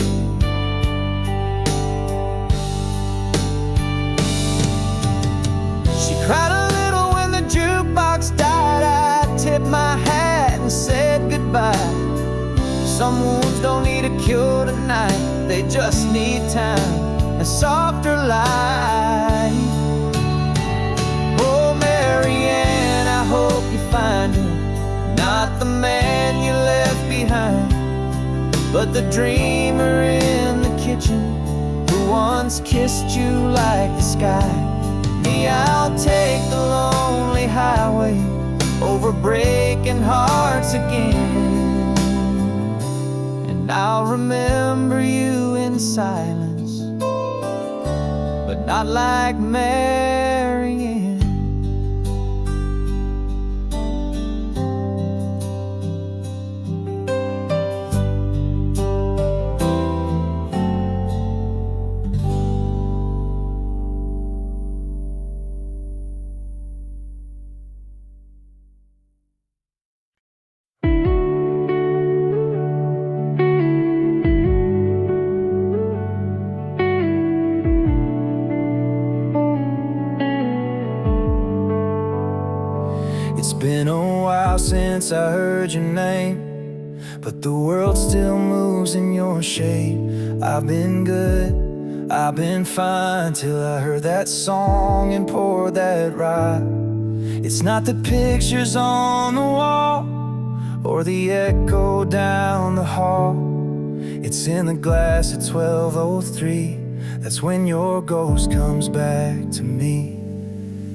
She cried a little when the jukebox died. I tipped my hat and said goodbye. Some wounds don't need a cure tonight, they just need time and softer light. Oh, Marianne, I hope you find him, not the man you left behind, but the dreamer in the kitchen who once kissed you like the sky. Me, I'll take the lonely highway over breaking hearts again. And I'll remember you in silence, but not like Marianne. It's been a while since I heard your name, but the world still moves in your shape. I've been good, I've been fine, till I heard that song and poured that rye. It's not the pictures on the wall or the echo down the hall. It's in the glass at 12:03. That's when your ghost comes back to me.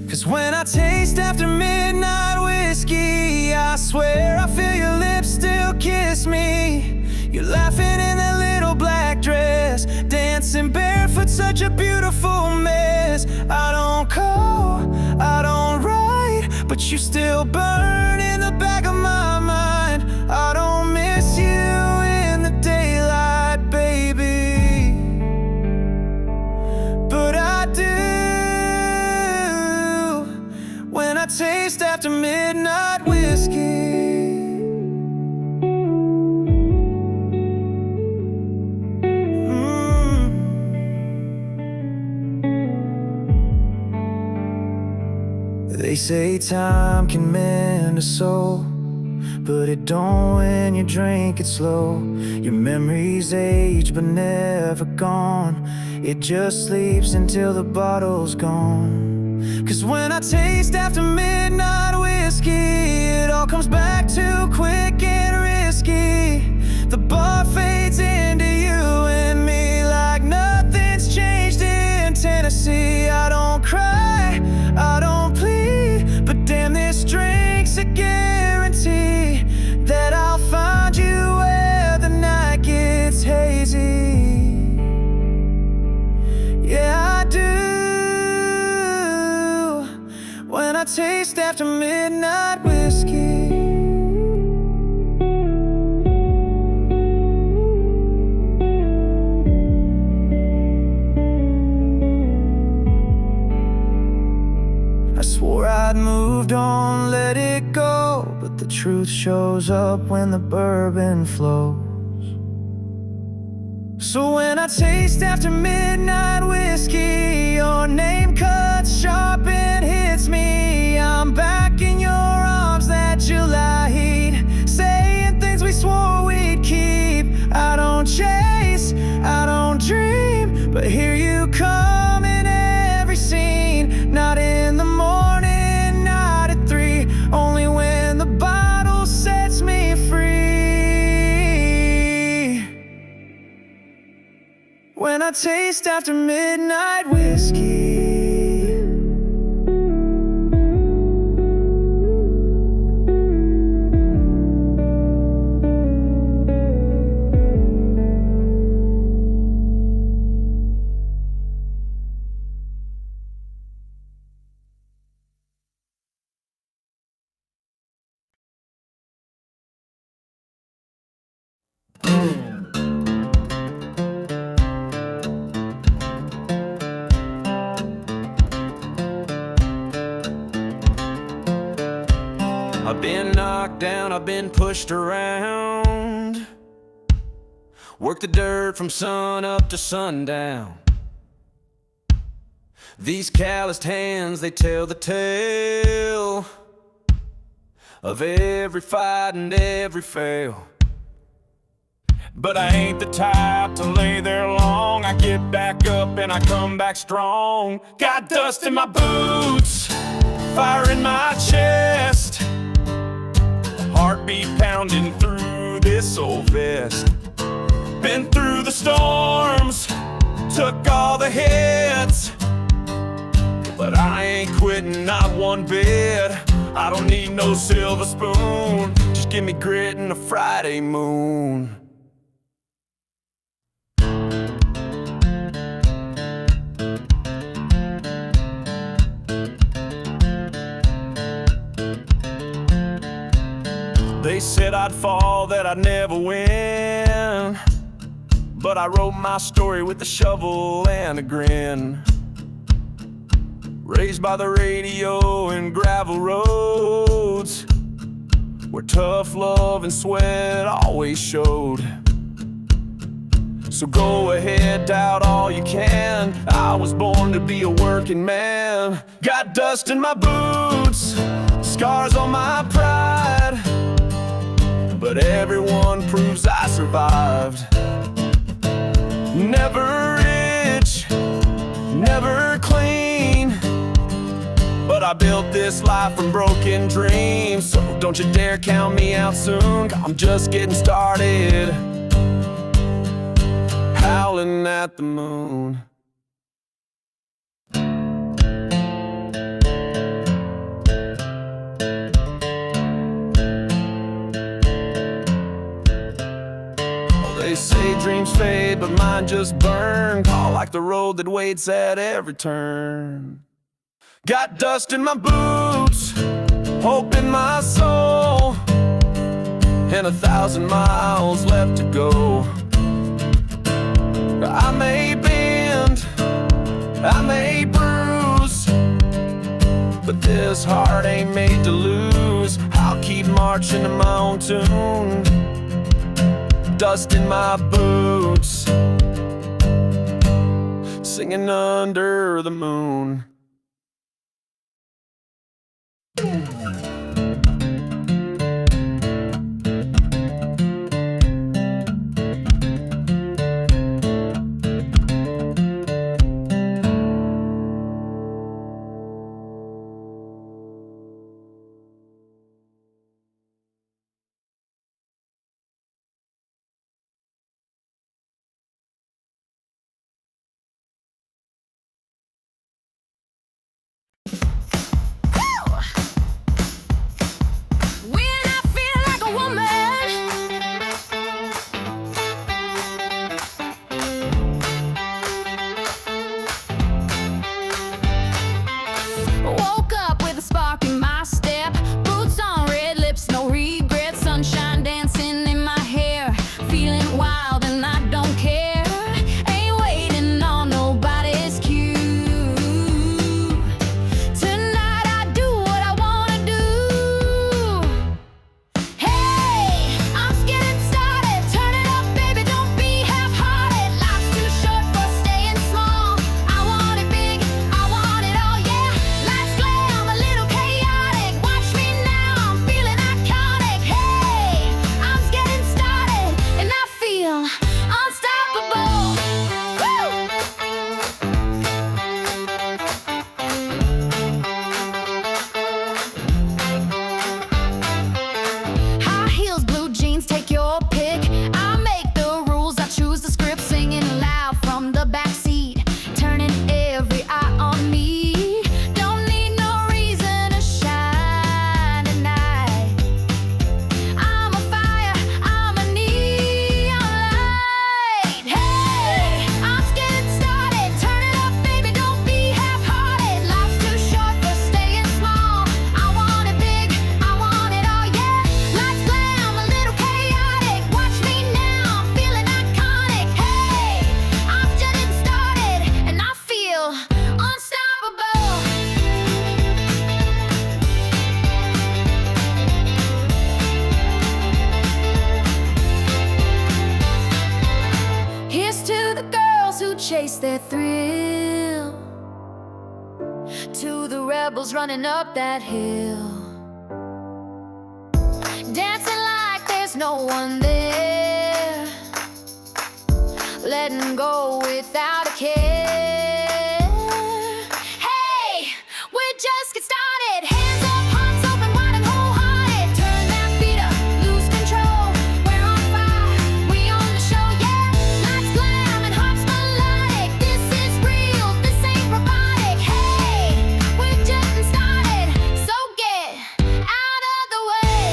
'Cause when I taste after midnight whiskey, I swear I feel your lips still kiss me. You're laughing in that little black dress, dancing barefoot, such a beautiful mess. I don't call, I don't write, but you still burn in the back of my mind. I don't miss you in the daylight, baby, but I do when I taste after midnight whiskey. They say time can mend a soul, but it don't when you drink it slow. Your memories age but never gone, it just sleeps until the bottle's gone. 'Cause when I taste after midnight whiskey, it all comes back too quick and risky. The bar fades into you and me like nothing's changed in Tennessee. I don't cry, I don't plead, but damn, this drink's a guarantee that I'll find you where the night gets hazy. Yeah, I do when I taste after midnight whiskey. I swore I'd moved on let it go, but the truth shows up when the bourbon flows. So when I taste after midnight whiskey, your name cuts sharp and hits me. I'm back in your arms that July heat, saying things we swore we'd keep. I don't chase, I don't dream, but here you come in every scene. Not in the morning, not at 3, only when the bottle sets me free. When I taste after midnight whiskey. I've been knocked down, I've been pushed around, worked the dirt from sun up to sundown. These calloused hands, they tell the tale of every fight and every fail. But I ain't the type to lay there long. I get back up and I come back strong. Got dust in my boots, fire in my chest, heartbeat pounding through this old vest. Been through the storms, took all the hits, but I ain't quitting, not one bit. I don't need no silver spoon, just give me grit and a Friday moon. They said I'd fall, that I'd never win, but I wrote my story with a shovel and a grin. Raised by the radio and gravel roads, where tough love and sweat always showed. So go ahead, doubt all you can, I was born to be a working man. Got dust in my boots, scars on my pride, but everyone proves I survived. Never rich, never clean, but I built this life from broken dreams. So don't you dare count me out soon, I'm just getting started, howling at the moon. They say dreams fade, but mine just burn, call like the road that waits at every turn. Got dust in my boots, hope in my soul, and 1,000 miles left to go. I may bend, I may bruise, but this heart ain't made to lose. I'll keep marching to my own tune. Dust in my boots, singing under the moon. girls who chase their thrill, to the rebels running up that hill, dancing like there's no one there, letting go without a care. Hey, we're just getting started. Hands up, hearts open wide and wholehearted. Turn that beat up, lose control. We're on fire, we on the show, yeah. Lights glam and hearts melodic. This is real, this ain't robotic. Hey, we're just getting started, so get out of the way.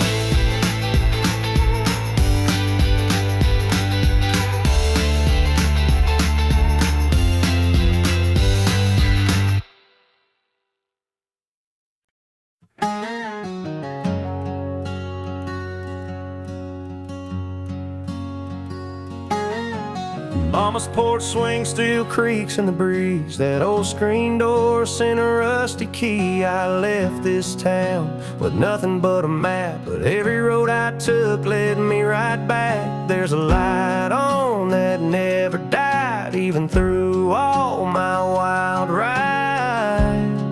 Mama's porch swing still creaks in the breeze. That old screen door sent a rusty key. I left this town with nothing but a map, but every road I took led me right back. There's a light on that never died, even through all my wild rides.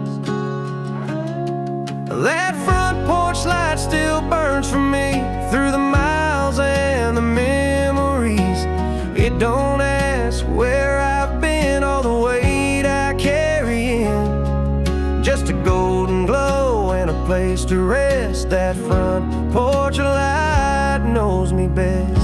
That front porch light still burns for me through the miles and the memories. It don't ask where I've been, all the weight I carry in. Just a golden glow and a place to rest. That front porch light knows me best.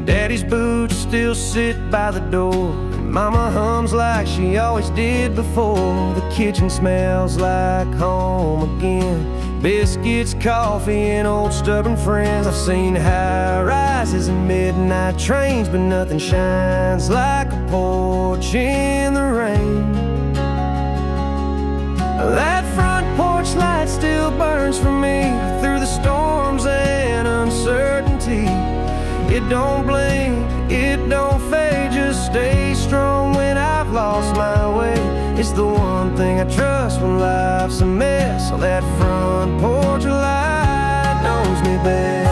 Daddy's boots still sit by the door, and Mama hums like she always did before. The kitchen smells like home again. Biscuits, coffee, and old stubborn friends. I've seen high rises and midnight trains, but nothing shines like a porch in the rain. That front porch light still burns for me through the storms and uncertainty. It don't blink, it don't fade, just stay strong when I've lost my way. It's the one thing I trust when life's a mess. So that front porch light knows me best.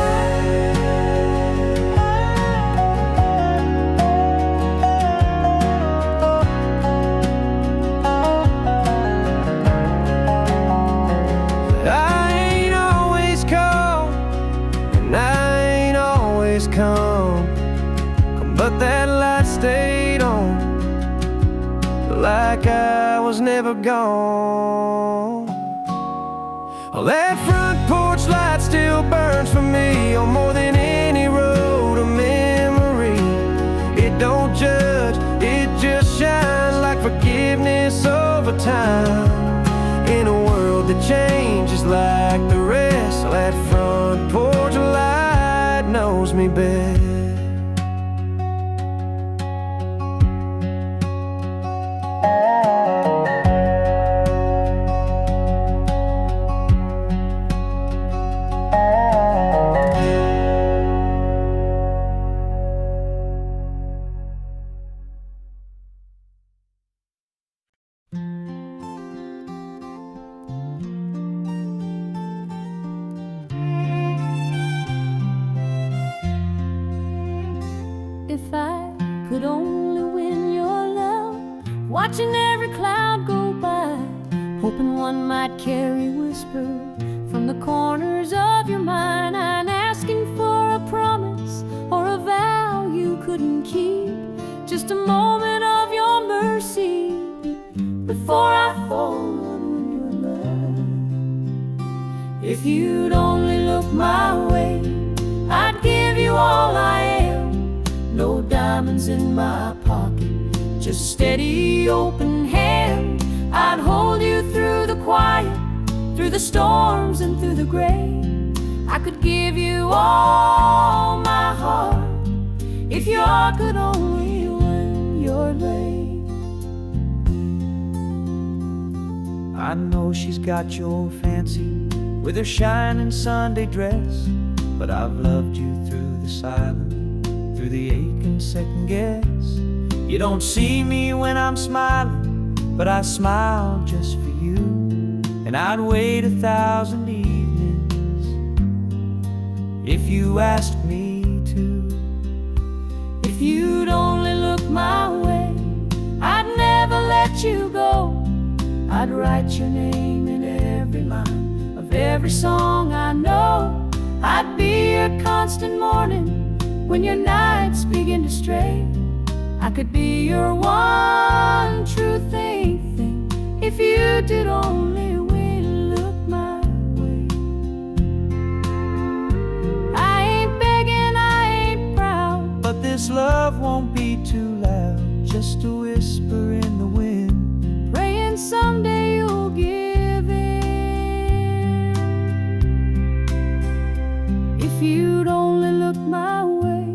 I ain't always calm, and I ain't always calm, but that light stayed on, like I was never gone. Oh, that front porch light still burns for me on more than any road or memory. It don't judge, it just shines like forgiveness over time. In a world that changes like the rest, that front porch light knows me best. If I could only win your love, watching every cloud go by, hoping one might carry whisper from the corners of your mind. I'm asking for a promise or a vow you couldn't keep, just a moment of your mercy before I fall on your love. If you'd only look my way, I'd give you all I am. No diamonds in my pocket, just steady open hand. I'd hold you through the quiet, through the storms and through the gray. I could give you all my heart if your heart could only win your way. I know she's got your fancy with her shining Sunday dress, but I've loved you through the silence, through the ache and second guess. You don't see me when I'm smiling, but I smile just for you. And I'd wait 1,000 evenings if you asked me to. If you'd only look my way, I'd never let you go. I'd write your name in every line of every song I know. I'd be your constant morning when your nights begin to stray. I could be your one true thing if you did only look my way. I ain't begging, I ain't proud, but this love won't be too loud. Just a whisper in the wind, praying someday you'll give in. If you'd only look my way,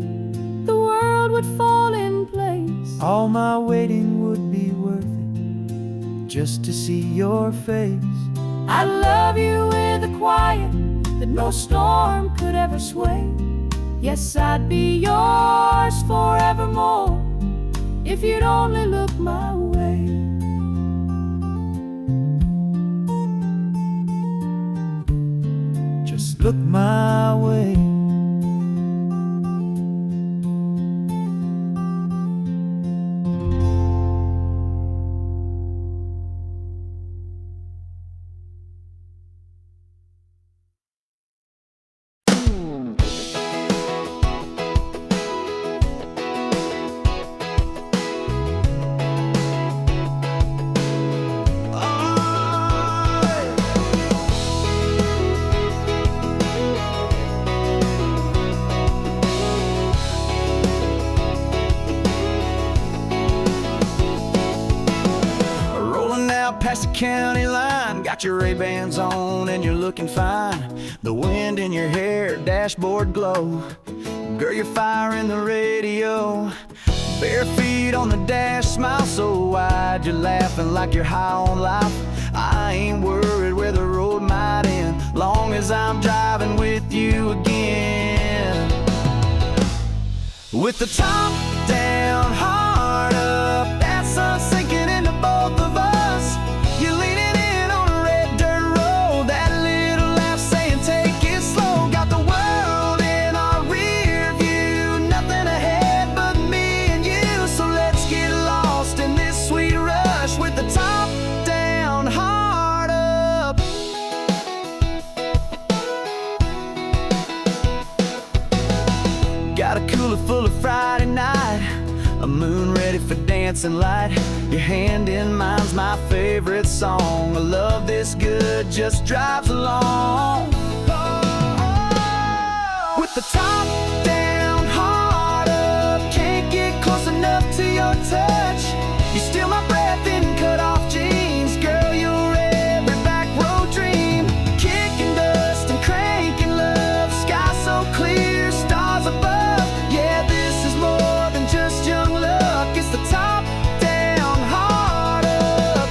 the world would fall in place. All my waiting would be worth it just to see your face. I love you with a quiet that no storm could ever sway. Yes, I'd be yours forevermore if you'd only look my way. Just look my way. Past the county line, got your Ray-Bans on and you're looking fine. The wind in your hair, dashboard glow. Girl, you're firing the radio. Bare feet on the dash, smile so wide. You're laughing like you're high on life. I ain't worried where the road might end, long as I'm driving with you again. With the top down, heart up, that sun sinking into both of us. You're leaning in on a red dirt road, that little laugh saying take it slow. Got the world in our rear view, nothing ahead but me and you. So let's get lost in this sweet rush with the top down, heart up. Got a cooler full of Friday night, a moon ready for dancing light. Your hand in mine's my favorite song. A love this good just drives along. With the top down, heart up, can't get close enough to your touch. You steal my breath in cut off jeans. Girl, you're every back road dream. Kicking dust and cranking love, sky so clear, stars above. Yeah, this is more than just young luck. It's the top down, heart up.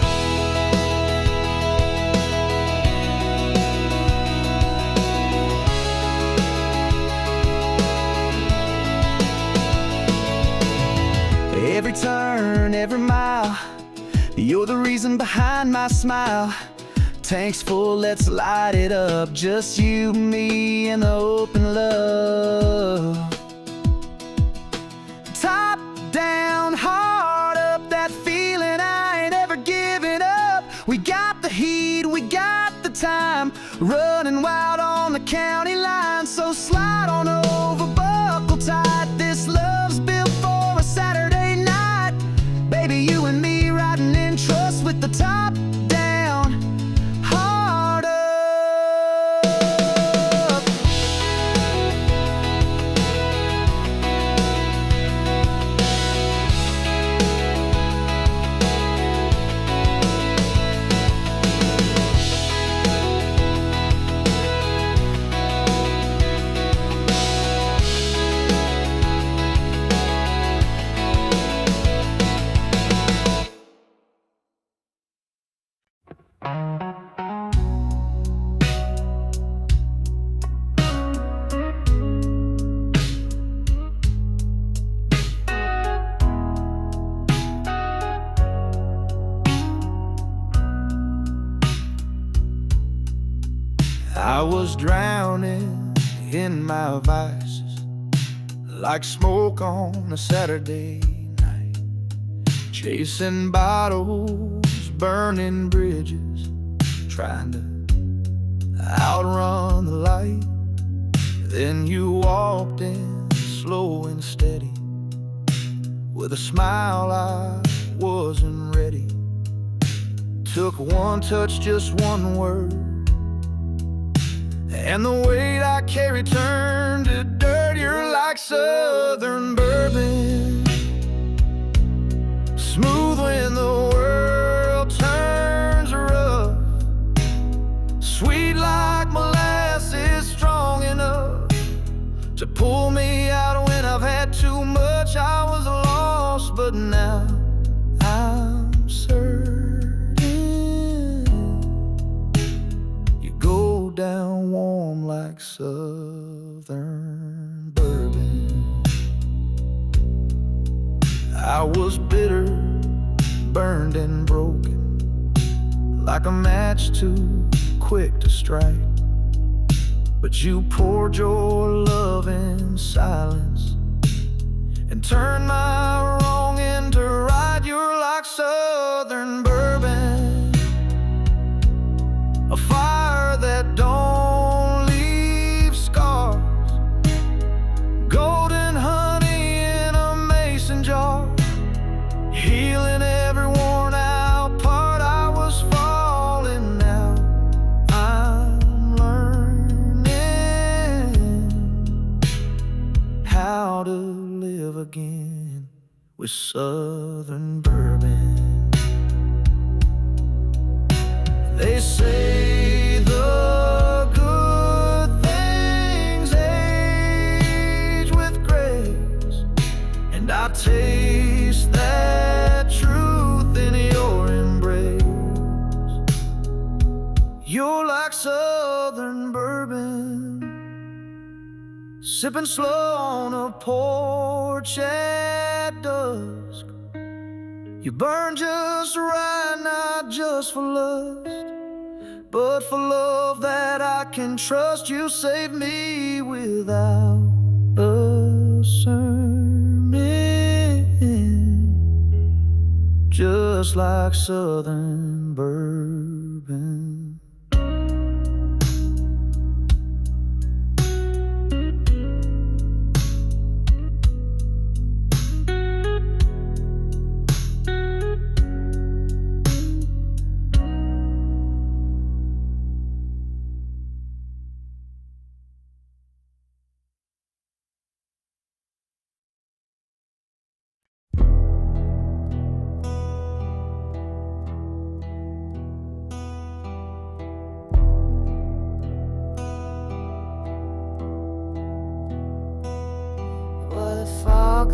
Every turn, every mile, you're the reason behind my smile. Tanks full, let's light it up. Just you, me, and the open love. Top down, heart up, that feeling I ain't ever giving up. We got the heat, we got the time, running wild on the county line. So slide on over, buckle tight. This love's built for a Saturday night. Baby, you and me riding in trust with the top down, heart up. I was drowning in my vices, like smoke on a Saturday night, chasing bottles, burning bridges, trying to outrun the light. Then you walked in slow and steady, with a smile I wasn't ready. Took one touch, just one word, and the weight I carried turned to dirt. You're like Southern bourbon, smooth when the world turns rough, sweet like molasses, strong enough to pull me out when I've had too much. I was lost, but now I'm certain you go down warm like Southern bourbon. I was bitter, burned and broken, like a match too quick to strike. But you poured your love in silence and turned my wrong into right. You're like Southern bourbon, a fire that don't leave scars, golden honey in a mason jar, healing every worn out part. I was falling, now I'm learning how to live again with Southern bourbon. They say the good things age with grace, and I taste that truth in your embrace. You're like Southern bourbon, sipping slow on a porch at dusk. You burn just right, not just for lust, but for love that I can trust. You save me without a sermon, just like Southern bourbon.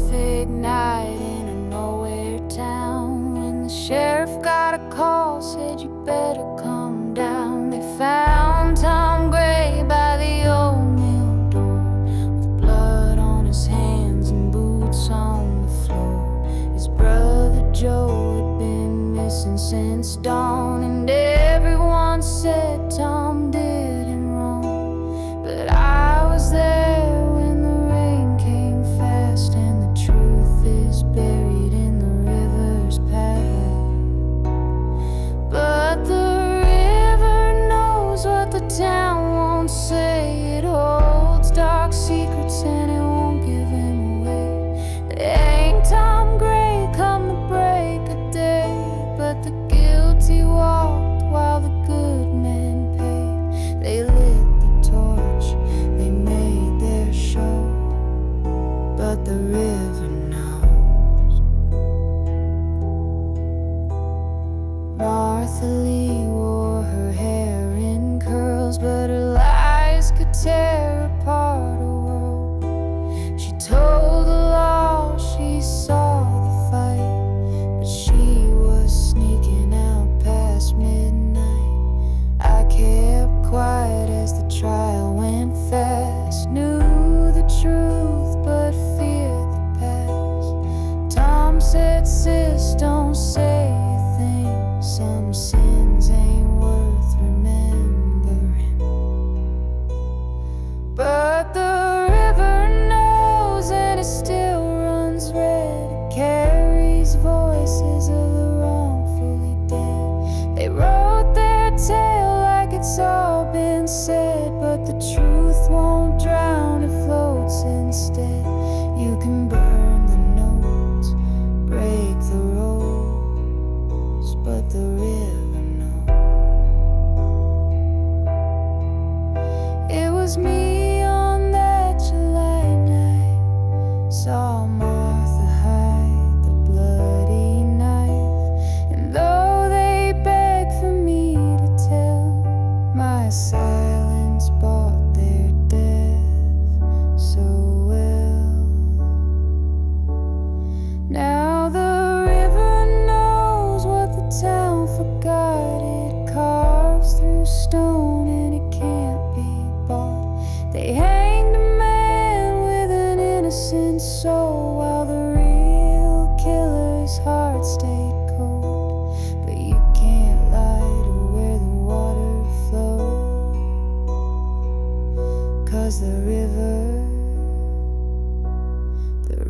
Thick night in a nowhere town, when the sheriff got a call, said you better come down. They found Tom Gray by the old mill door, with blood on his hands and boots on the floor. His brother Joe had been missing since dawn, and everyone said Tom did him wrong. But I was there when the rain came fast, and truth is buried in the river's path. But the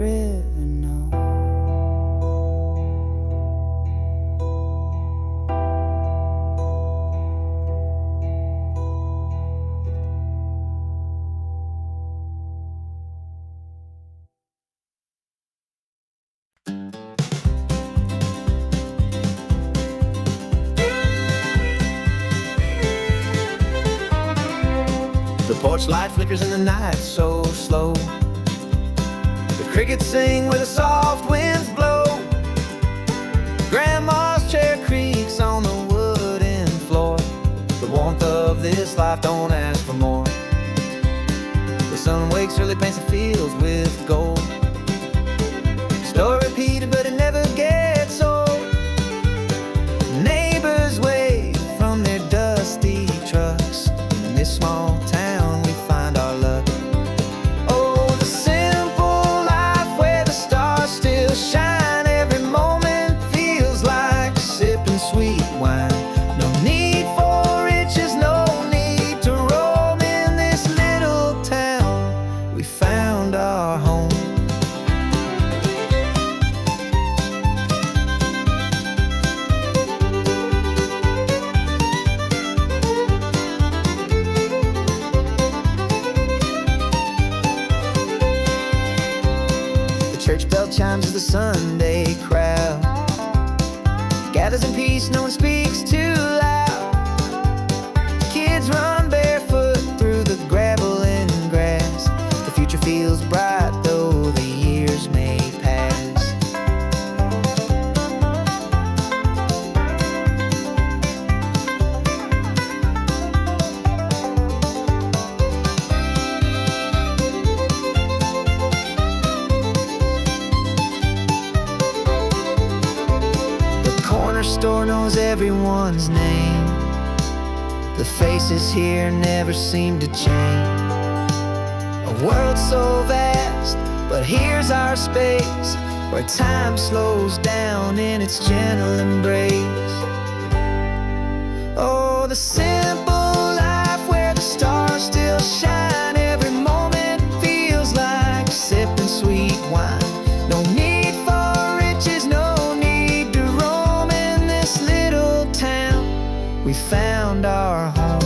river know. The porch light flickers in the night so slow. The crickets sing where the soft winds blow. Grandma's chair creaks on the wooden floor. The warmth of this life don't ask for more. The sun wakes early, paints the fields with gold. Story repeated, but it never gets old. Neighbors wave from their dusty trucks. In this small town we find our luck. Oh, the simple life where the stars still shine. Every moment feels like sipping sweet wine. No need for riches, no need to roam. In this little town we found our home. Church bell chimes as the Sunday crowd gathers in peace, no one speaks too loud. Kids run barefoot through the gravel and grass. The future feels bright, though the years may pass. Store knows everyone's name. The faces here never seem to change. A world so vast, but here's our space, where time slows down in its gentle embrace. Oh, the simple life where the stars still shine. Every moment feels like sipping sweet wine. No need for riches, no need to roam. In this little town we found our home.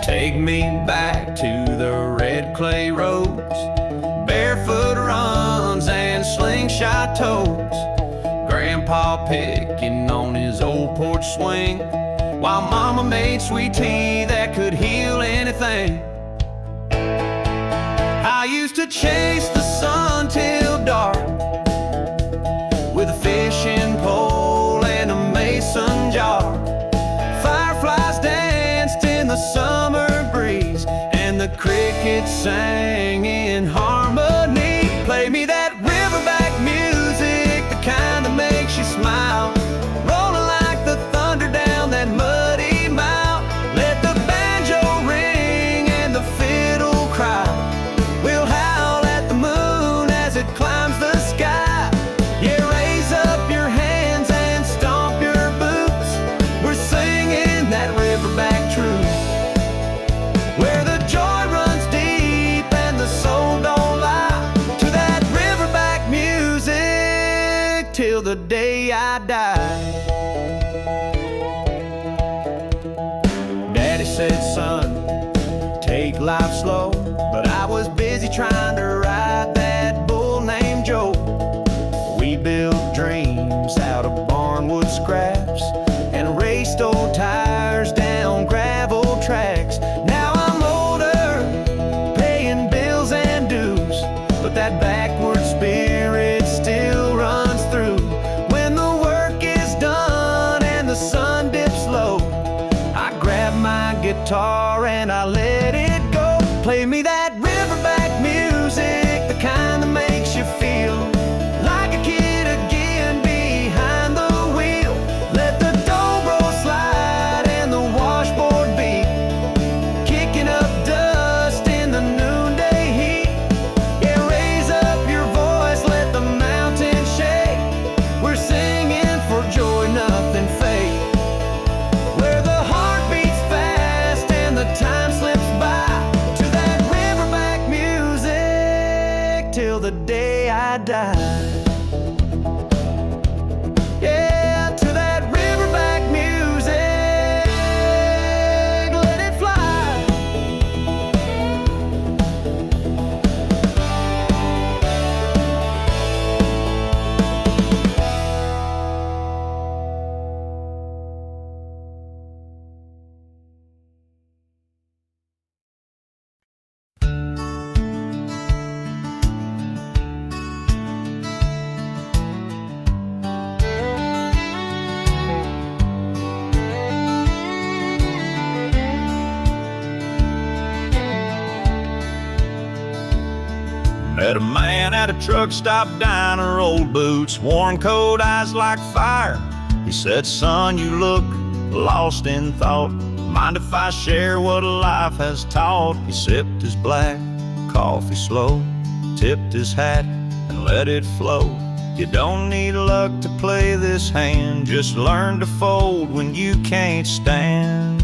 Take me back to the red clay roads, barefoot runs and slingshot toes. Grandpa picking on his old porch swing, while Mama made sweet tea that could heal anything. I used to chase the sun till dark with a fishing pole and a mason jar. Fireflies danced in the summer breeze, and the crickets sang in harmony. Play me that riverback music, the kind that makes you smile, rolling like the thunder down that muddy mile. Let the banjo ring and the fiddle cry. We'll howl at the moon as it climbs the sky. Yeah, raise up your hands and stomp your boots. We're singing that riverback truth, where the joy runs deep and the soul don't lie. To that riverback music till the day I die. Daddy said, son, take life slow, but I was busy trying to ride that bull named Joe. We built dreams out of barnwood scraps and raced old tires down gravel tracks. Now I'm older, paying bills and dues, but that backward spirit still runs through. When the work is done and the sun dips low, I grab my guitar and I let it Play me that riverback music, the kind that makes you feel like a kid again behind the wheel. Let the dobro slide and the washboard beat, kicking up dust in the noonday heat. Yeah, raise up your voice, let the mountains shake. We're singing for joy, nothing fake. Where the heart beats fast and the time slips by, to that riverback music till the day I die. Yeah, to that riverback music, let it fly. Met a man at a truck stop diner, old boots, worn coat, eyes like fire. He said, son, you look lost in thought. Mind if I share what life has taught? He sipped his black coffee slow, tipped his hat and let it flow. You don't need luck to play this hand, just learn to fold when you can't stand.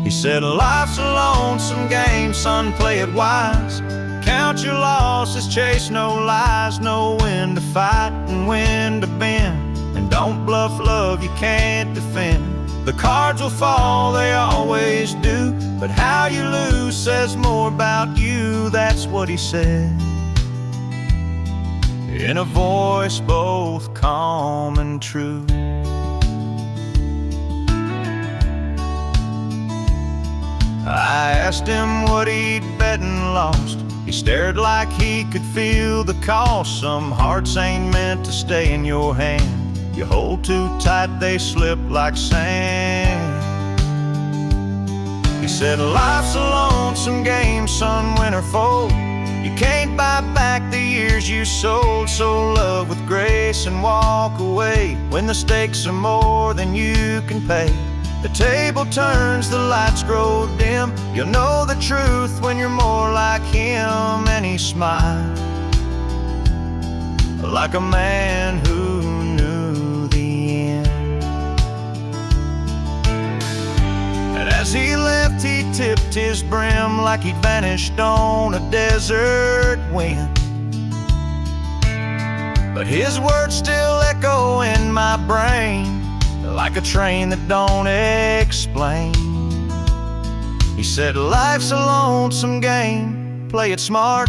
He said, life's a lonesome game, son, play it wise. Count your losses, chase no lies, know when to fight and when to bend, and don't bluff love you can't defend. The cards will fall, they always do, but how you lose says more about you. That's what he said, in a voice both calm and true. I asked him what he'd bet and lost. He stared like he could feel the cost. Some hearts ain't meant to stay in your hand. You hold too tight, they slip like sand. He said, life's a lonesome game, son, win or fold. You can't buy back the years you sold. So love with grace and walk away when the stakes are more than you can pay. The table turns, the lights grow dim. You'll know the truth when you're more like him. And he smiled like a man who knew the end. And as he left, he tipped his brim like he'd vanished on a desert wind. But his words still echo in my brain, like a train that don't explain. He said, life's a lonesome game, play it smart.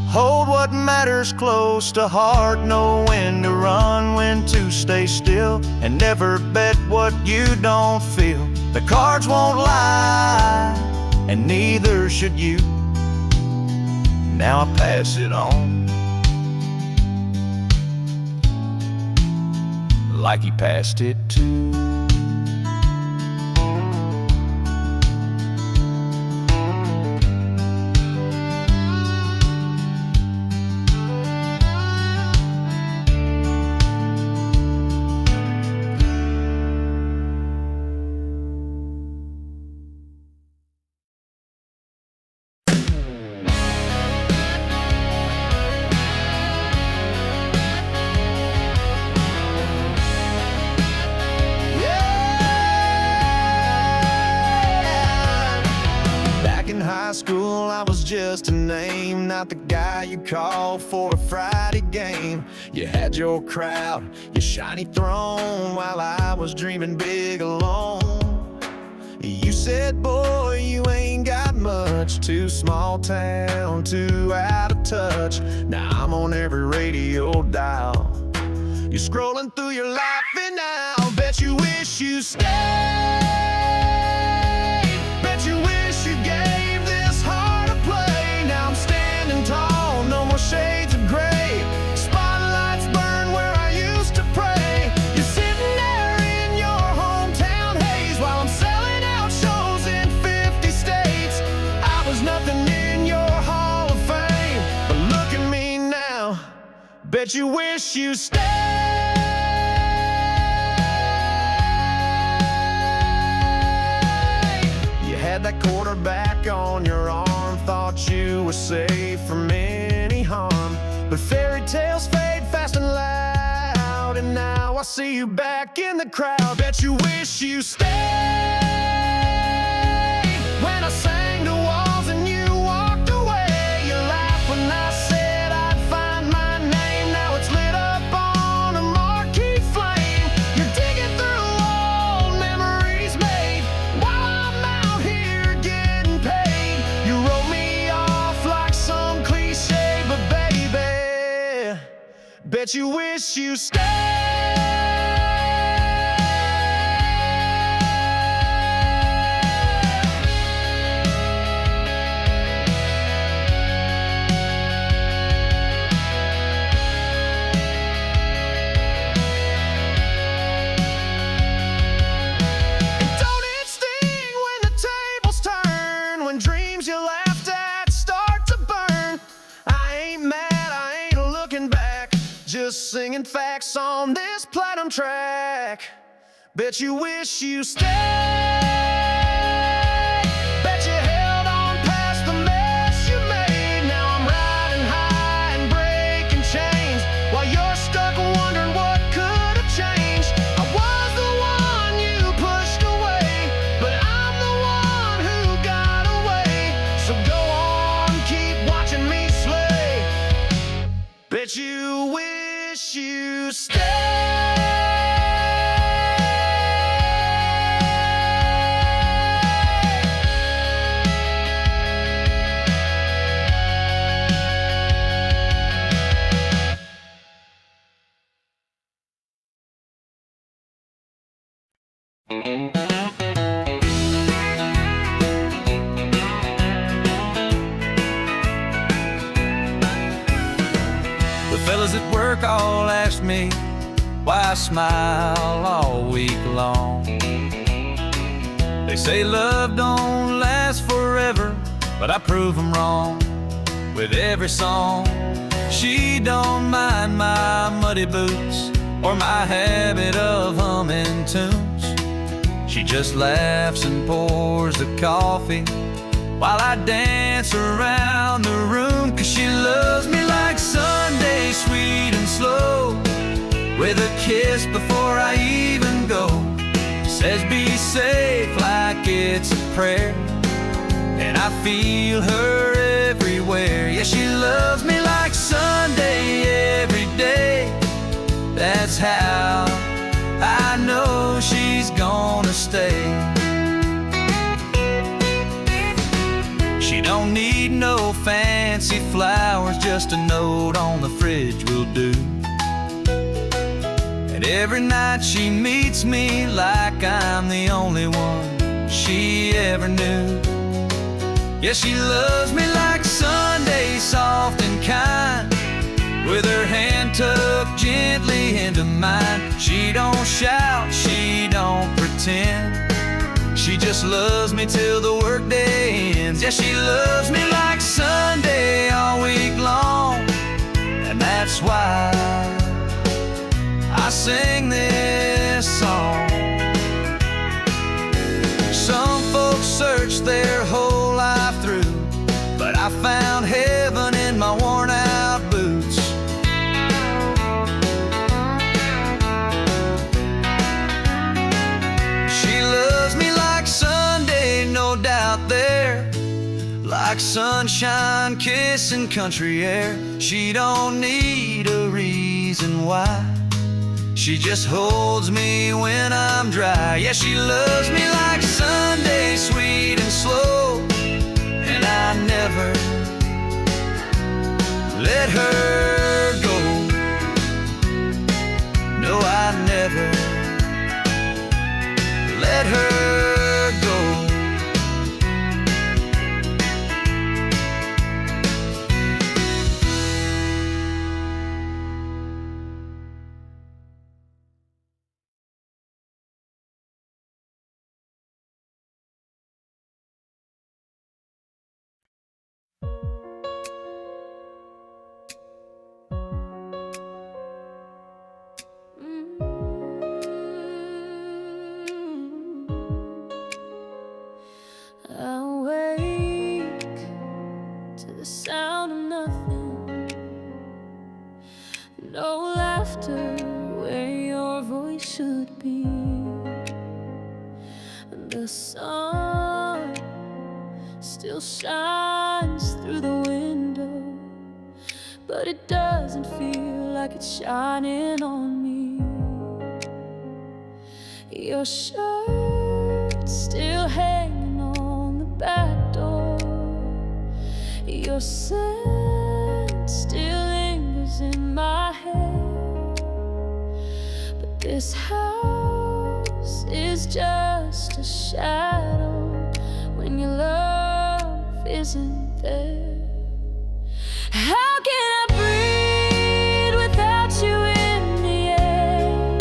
Hold what matters close to heart. Know when to run, when to stay still, and never bet what you don't feel. The cards won't lie, and neither should you. Now I pass it on, like he passed it too. High school, I was just a name, not the guy you call for a Friday game. You had your crowd, your shiny throne, while I was dreaming big alone. You said, boy, you ain't got much, too small town, too out of touch. Now I'm on every radio dial. You're scrolling through your life and now bet you wish you stayed. Bet you wish you gave this heart a play. Now I'm standing tall, no more shades of gray. Spotlights burn where I used to pray. You're sitting there in your hometown haze while I'm selling out shows in 50 states. I was nothing new. Bet you wish you stayed. You had that quarterback on your arm, thought you were safe from any harm. But fairy tales fade fast and loud, and now I see you back in the crowd. Bet you wish you stayed. When I sang to walls and you walked away, you laughed when I said I'd find my name. Now it's lit up on a marquee flame. You're digging through old memories made while I'm out here getting paid. You wrote me off like some cliche, but baby, bet you wish you stayed. Dreams you laughed at start to burn. I ain't mad, I ain't looking back, just singing facts on this platinum track. Bet you wish you stayed. Bet you held on past the mess you made. Now I'm riding high and breaking chains while you're stuck wondering what could have changed. I was the one you pushed away, but I'm the one who got away. So go on, keep watching me slay. Bet you wish you stayed. The fellas at work all ask me why I smile all week long. They say love don't last forever, but I prove them wrong with every song. She don't mind my muddy boots or my habit of humming tunes. She just laughs and pours the coffee while I dance around the room. 'Cause she loves me like Sunday, sweet and slow, with a kiss before I even go. Says be safe like it's a prayer, and I feel her everywhere. Yeah, she loves me like Sunday every day. That's how I know she's gonna stay. She don't need no fancy flowers, just a note on the fridge will do. And every night she meets me like I'm the only one she ever knew. Yeah, she loves me like Sunday, soft and kind, with her hand tucked gently into mine. She don't shout, she don't pretend, she just loves me till the workday ends. Yeah, she loves me like Sunday all week long, and that's why I sing this song. Some folks search their whole life through, but I found heaven in my worn out boots. She loves me like Sunday, no doubt there, like sunshine kissing country air. She don't need a reason why, she just holds me when I'm dry. Yeah, she loves me like Sunday, sweet and slow, and I never let her go. No, I never let her go. I wake to the sound of nothing, no laughter where your voice should be. The sun still shines through the window, but it doesn't feel like it's shining on me. Your shirt still hanging on the back door, your scent still lingers in my head, but this house is just a shadow when your love isn't there. How can I breathe without you in the air?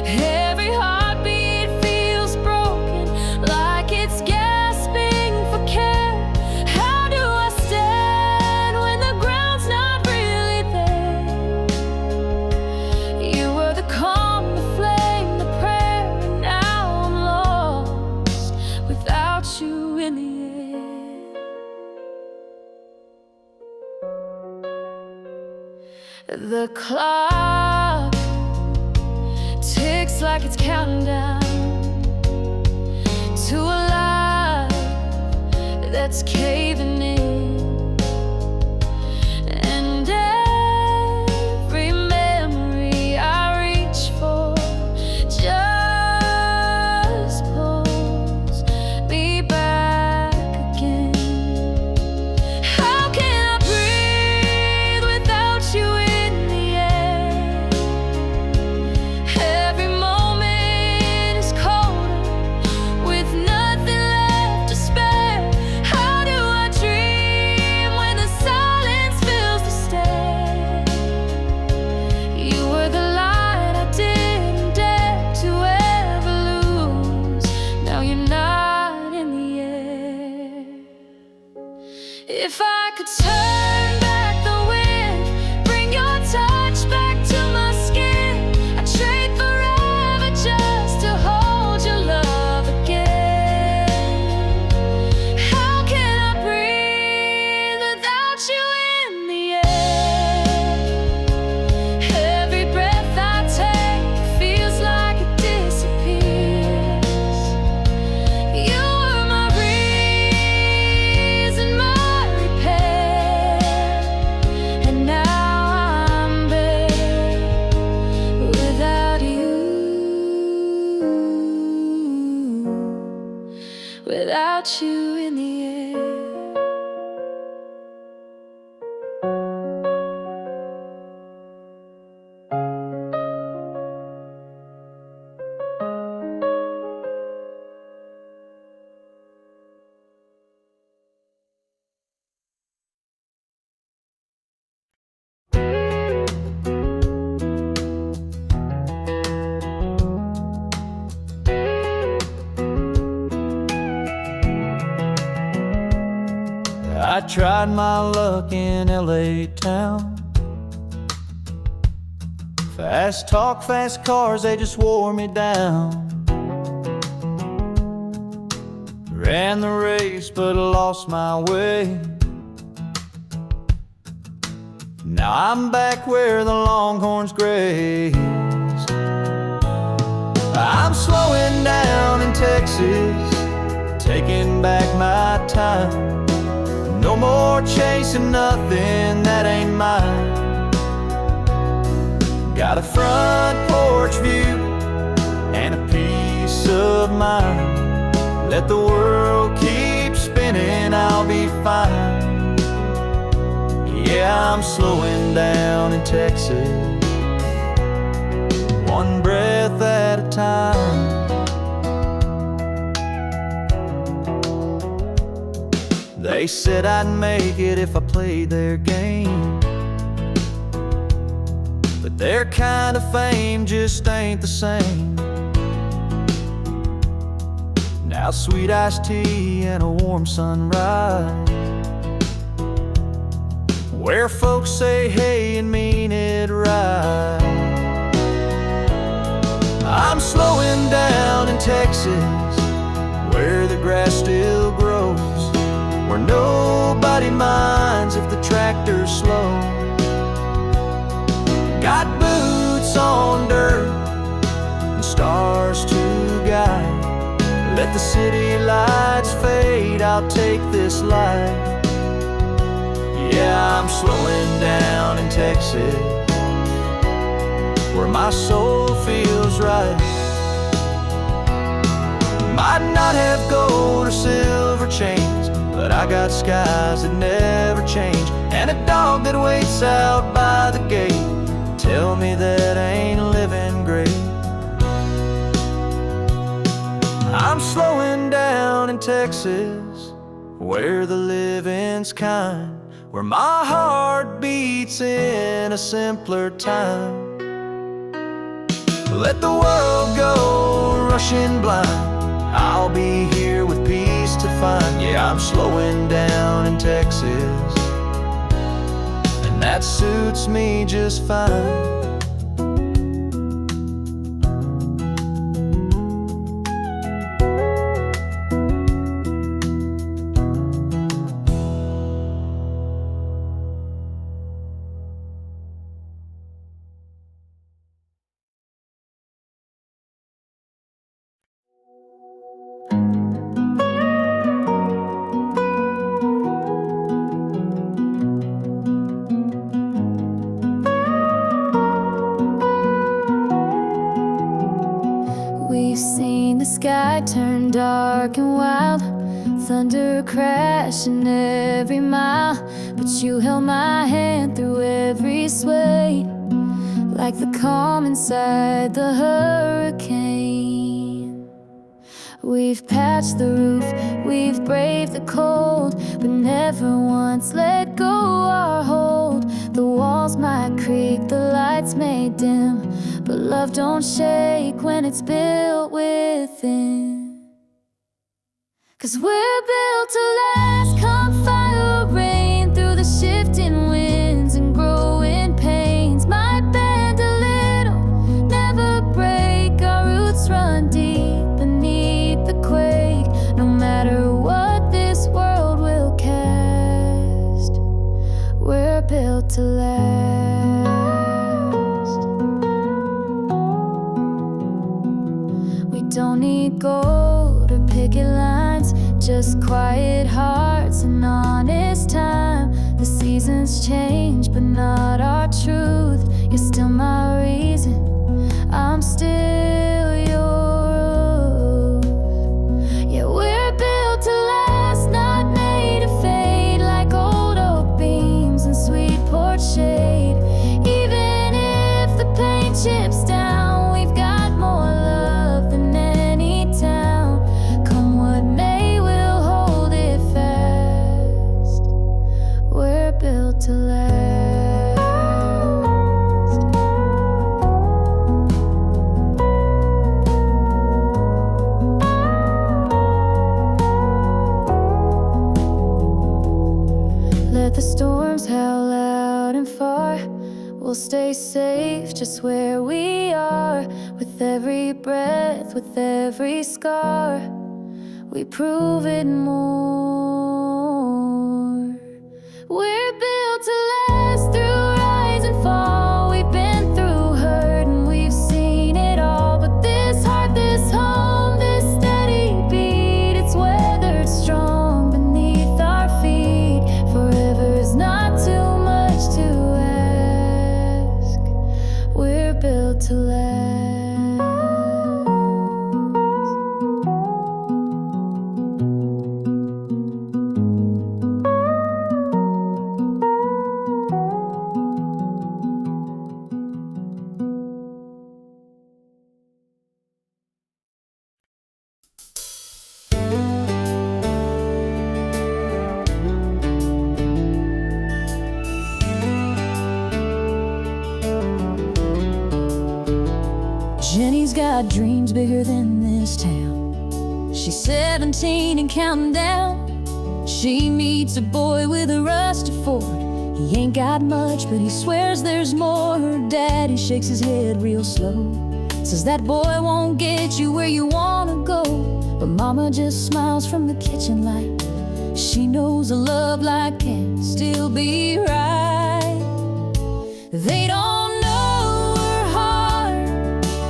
Every heartbeat feels broken, like it's gasping for care. How do I stand when the ground's not really there? You were the calm, the flame, the prayer, and now I'm lost without you in the air. The clock ticks like it's counting down to a life that's caving in, and every memory I reach for just pulls me back again. How can I breathe without you in the air? Every moment is colder, with nothing left to spare. How do I dream when the silence fills the stair? You were the light I didn't dare to ever lose. Now you're not in the air. If I could turn back the wind, bring your touch back to my skin, I'd trade forever just to hold your love again. How can I breathe without you in the air? Every breath I take feels like it disappears. You were my reason, my repair, and now I'm bare without you, without you in the air. I tried my luck in LA town. Fast talk, fast cars, they just wore me down. Ran the race, but lost my way. Now I'm back where the longhorns graze. I'm slowing down in Texas, taking back my time. No more chasing nothing that ain't mine. Got a front porch view and a peace of mind. Let the world keep spinning, I'll be fine. Yeah, I'm slowing down in Texas, one breath at a time. They said I'd make it if I played their game, but their kind of fame just ain't the same. Now sweet iced tea and a warm sunrise, where folks say hey and mean it right. I'm slowing down in Texas, where the grass where nobody minds if the tractor's slow. Got boots on dirt and stars to guide. Let the city lights fade, I'll take this life. Yeah, I'm slowing down in Texas, where my soul feels right. Might not have gold or silver chains, but I got skies that never change, and a dog that waits out by the gate. Tell me that I ain't living great. I'm slowing down in Texas, where the living's kind, where my heart beats in a simpler time. Let the world go rushing blind, I'll be here with peace to find. Yeah, I'm slowing down in Texas, and that suits me just fine. We've seen the sky turn dark and wild, thunder crashing every mile, but you held my hand through every sway, like the calm inside the hurricane. We've patched the roof, we've braved the cold, but never once let go our hold. The walls might creak, the lights may dim, but love don't shake when it's built within. 'Cause we're built to last, come fire or rain, through the shifting winds and growing pains. Might bend a little, never break, our roots run deep beneath the quake. No matter what this world will cast, we're built to last. We don't need gold or picket lines, just quiet hearts and honest time. The seasons change, but not our truth. You're still my reason, I'm still yours. Yeah, we're built to last, not made to fade, like old oak beams and sweet porch shade. Even if the paint chips down, we've got more love than any town. Come what may, we'll hold it fast. We're built to last. Let the storms howl loud and far, we'll stay safe just where we are. With every breath, with every scar, we prove it more. We're built to last through rise and fall. We've been through hurt and we've seen it all, but this heart, this home, this steady beat, it's weathered strong beneath our feet. Forever is not too much to ask. We're built to last. Jenny's got dreams bigger than this town. She's 17 and counting down. She meets a boy with a rusty Ford. He ain't got much, but he swears there's more. Her daddy shakes his head real slow, says that boy won't get you where you wanna go. But mama just smiles from the kitchen light She knows a love like can still be right. They don't know her heart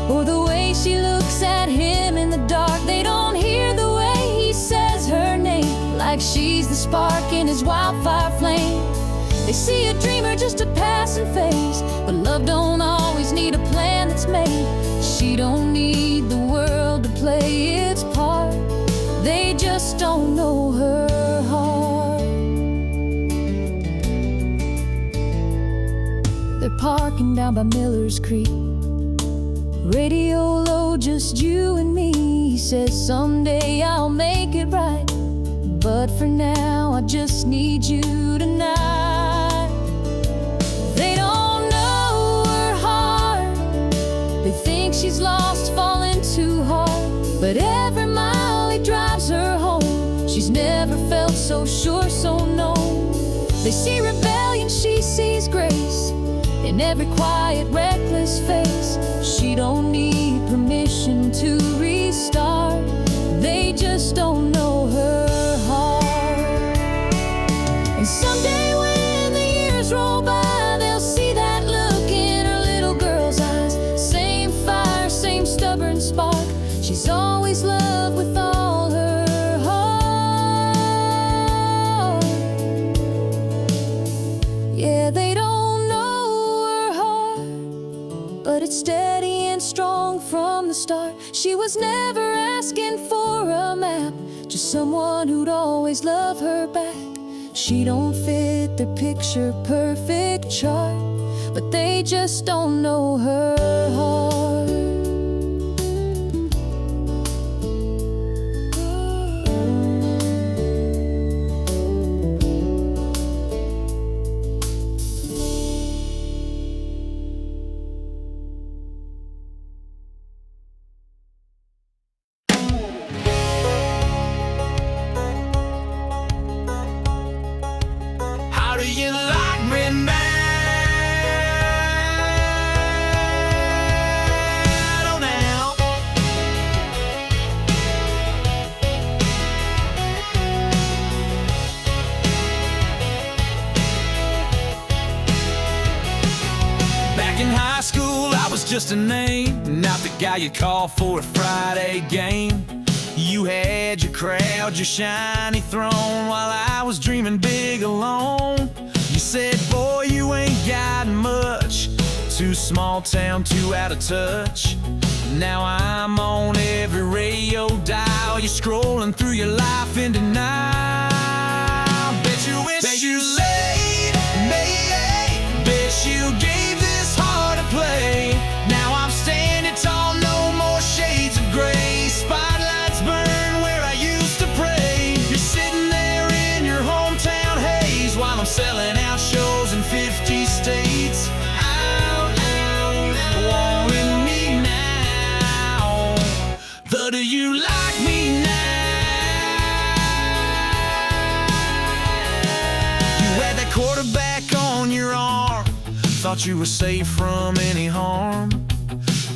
or the way she looks at him in the dark. They don't hear the way he says her name, like she's the spark in his wildfire flame. They see a dreamer, just a passing phase, but love don't always need a plan that's made. She don't need the world to play its part. They just don't know her heart. They're parking down by Miller's Creek. Radio low, just you and me. He says someday I'll make it right, but for now I just need you tonight. They don't know her heart. They think she's lost, falling too hard, but every mile he drives her home, she's never felt so sure, so known. They see rebellion, she sees grace in every quiet, reckless face. She don't need permission to restart. They just don't know her heart. And someday when the years roll by, they'll see that look in her little girl's eyes. Same fire, same stubborn spark. She's always loved with all her heart. Yeah, they don't know her heart, but it's steady and strong from the start. She was never asking for a map, just someone who'd always love her back. She don't fit their picture perfect chart, but they just don't know her heart. How do you like me now? Oh, now. Back in high school, I was just a name, not the guy you'd call for a Friday game. You had your crowd, your shiny throne, while I was dreaming big alone. You said, boy, you ain't got much, too small town, too out of touch. Now I'm on every radio dial. You're scrolling through your life in denial. Bet you wish you laid me. Bet you gave this heart a play. Now I'm standing tall, no more shades of gray. Spotlights burn where I used to pray. You're sitting there in your hometown haze while I'm selling out shows in 50 states. Out, wanting me now. But do you like me now? You had that quarterback on your arm, thought you were safe from any harm.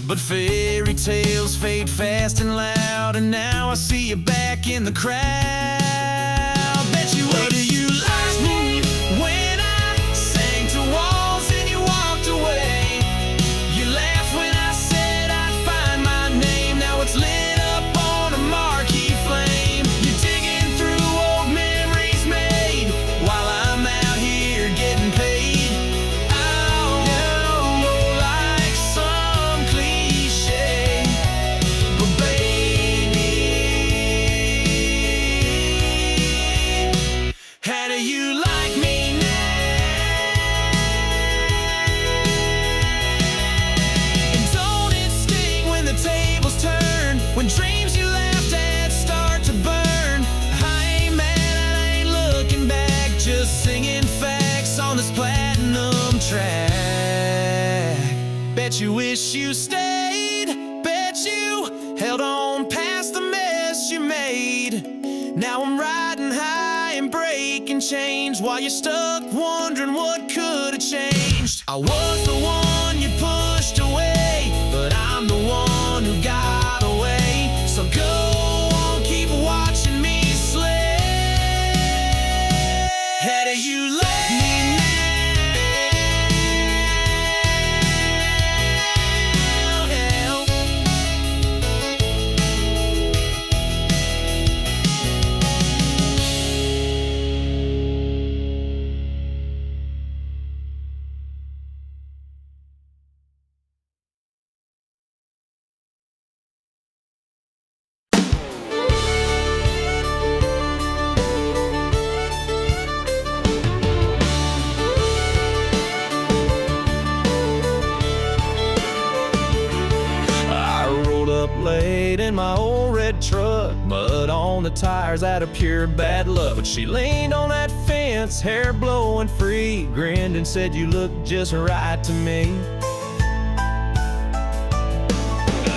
But fairy tales fade fast and loud, and now I see you back in the crowd. Bet you what do you like me when I sang to walls and you walked away? You laughed when I said I'd find my name. Now it's lit up on a marquee flame. You're digging through old memories made while I'm out here getting paid. Oh, like some cliche, but baby, how do you like me now? And don't it sting when the tables turn, when dreams you laughed at start to burn? I ain't mad, I ain't looking back, just singing facts on this platinum track. Bet you wish you stayed, bet you held on past the mess you made. Now I'm riding high and breaking chains while you're stuck wondering what could have changed. I was the one you pushed away, but I'm the one who got away. So go on, keep watching me slay. the tires out of pure bad luck. But she leaned on that fence, hair blowing free, grinned and said, "You look just right to me."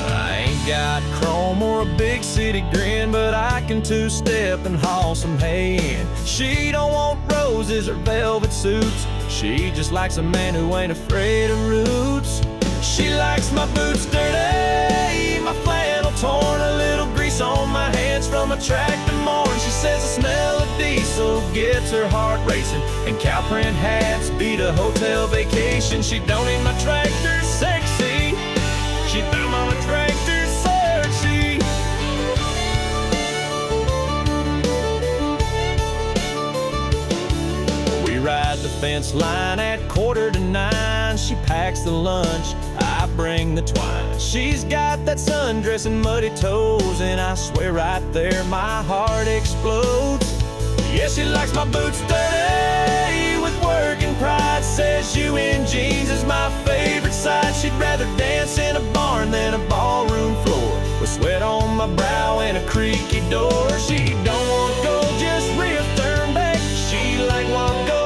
I ain't got chrome or a big city grin, but I can two-step and haul some hay in. She don't want roses or velvet suits, she just likes a man who ain't afraid of roots. She likes my boots dirty, my flannel torn, a little grease on my hands from a tractor morn. She says the smell of diesel gets her heart racing, and cow print hats beat a hotel vacation. She don't need my tractor sexy, she found my tractor sexy. We ride the fence line at 8:45. She packs the lunch, I bring the twine. She's got that sundress and muddy toes, and I swear right there my heart explodes. Yeah, she likes my boots dirty with working pride, says you in jeans is my favorite side. She'd rather dance in a barn than a ballroom floor, with sweat on my brow and a creaky door. She don't want gold, just real turn back. She like one gold.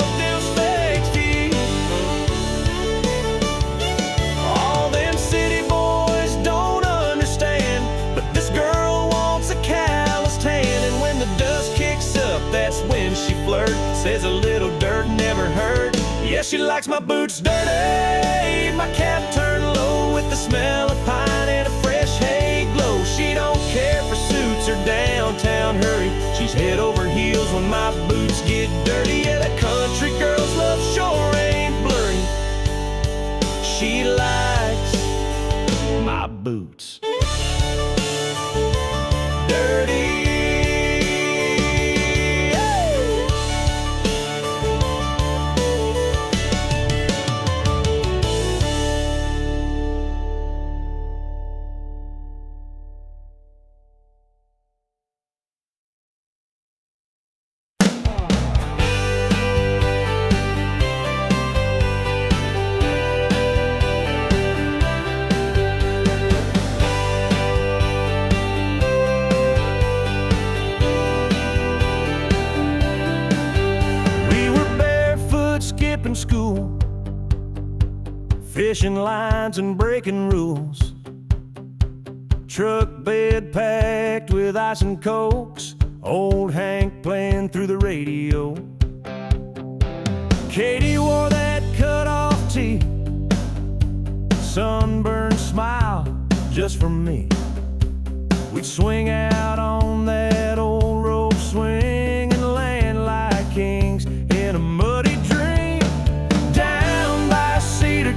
That's when she flirts, says a little dirt never hurt. Yeah, she likes my boots dirty, my cap turned low with the smell of pine and a fresh hay glow. She don't care for suits or downtown hurry, she's head over heels when my boots get dirty. Yeah, that country girl's love sure ain't blurry, she likes my boots dirty. School, fishing lines and breaking rules, truck bed packed with ice and cokes, old Hank playing through the radio. Katie wore that cut-off tee, sunburned smile just for me. We'd swing out on that old rope swing and land like kings in a muddy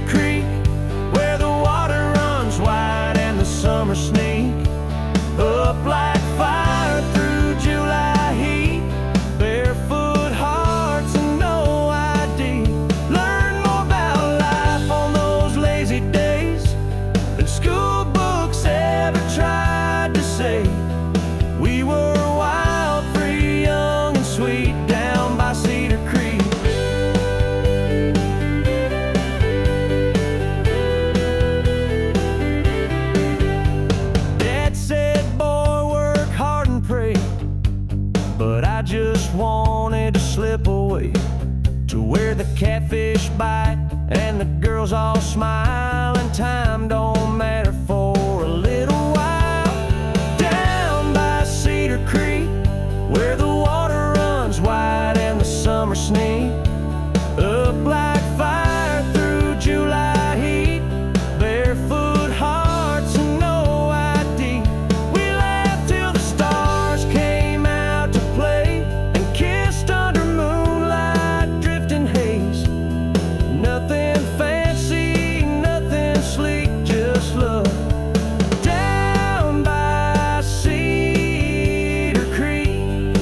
Creek, where the water runs wide and the summer sneak up like fire through July heat. Barefoot hearts and no ID, learn more about life on those lazy days than school books ever tried to say. We were wild, free, young and sweet down by Cedar Creek. I just wanted to slip away to where the catfish bite and the girls all smile, and time don't matter for a little while. Down by Cedar Creek, where the water runs wide and the summer sneak up like fire through July heat. Barefoot hearts and no ID, we laughed till the stars came out to play, kissed under moonlight, drifting haze. Nothing fancy, nothing sleek, just love. Down by Cedar Creek.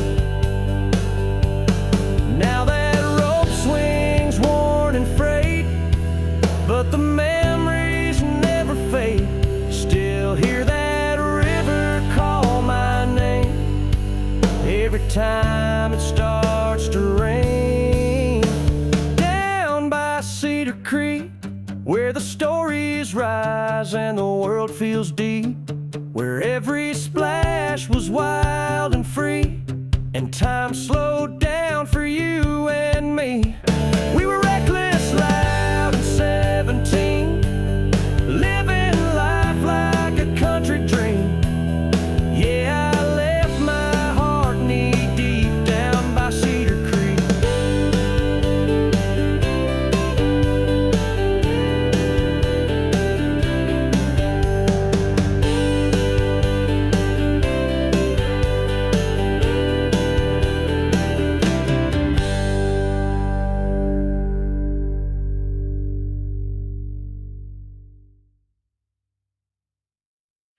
Now that rope swing's worn and frayed, but the memories never fade. Still hear that river call my name every time it starts to rain. Down by Cedar Creek, where the stories rise and the world feels deep, where every splash was wild and free. and time slowed down.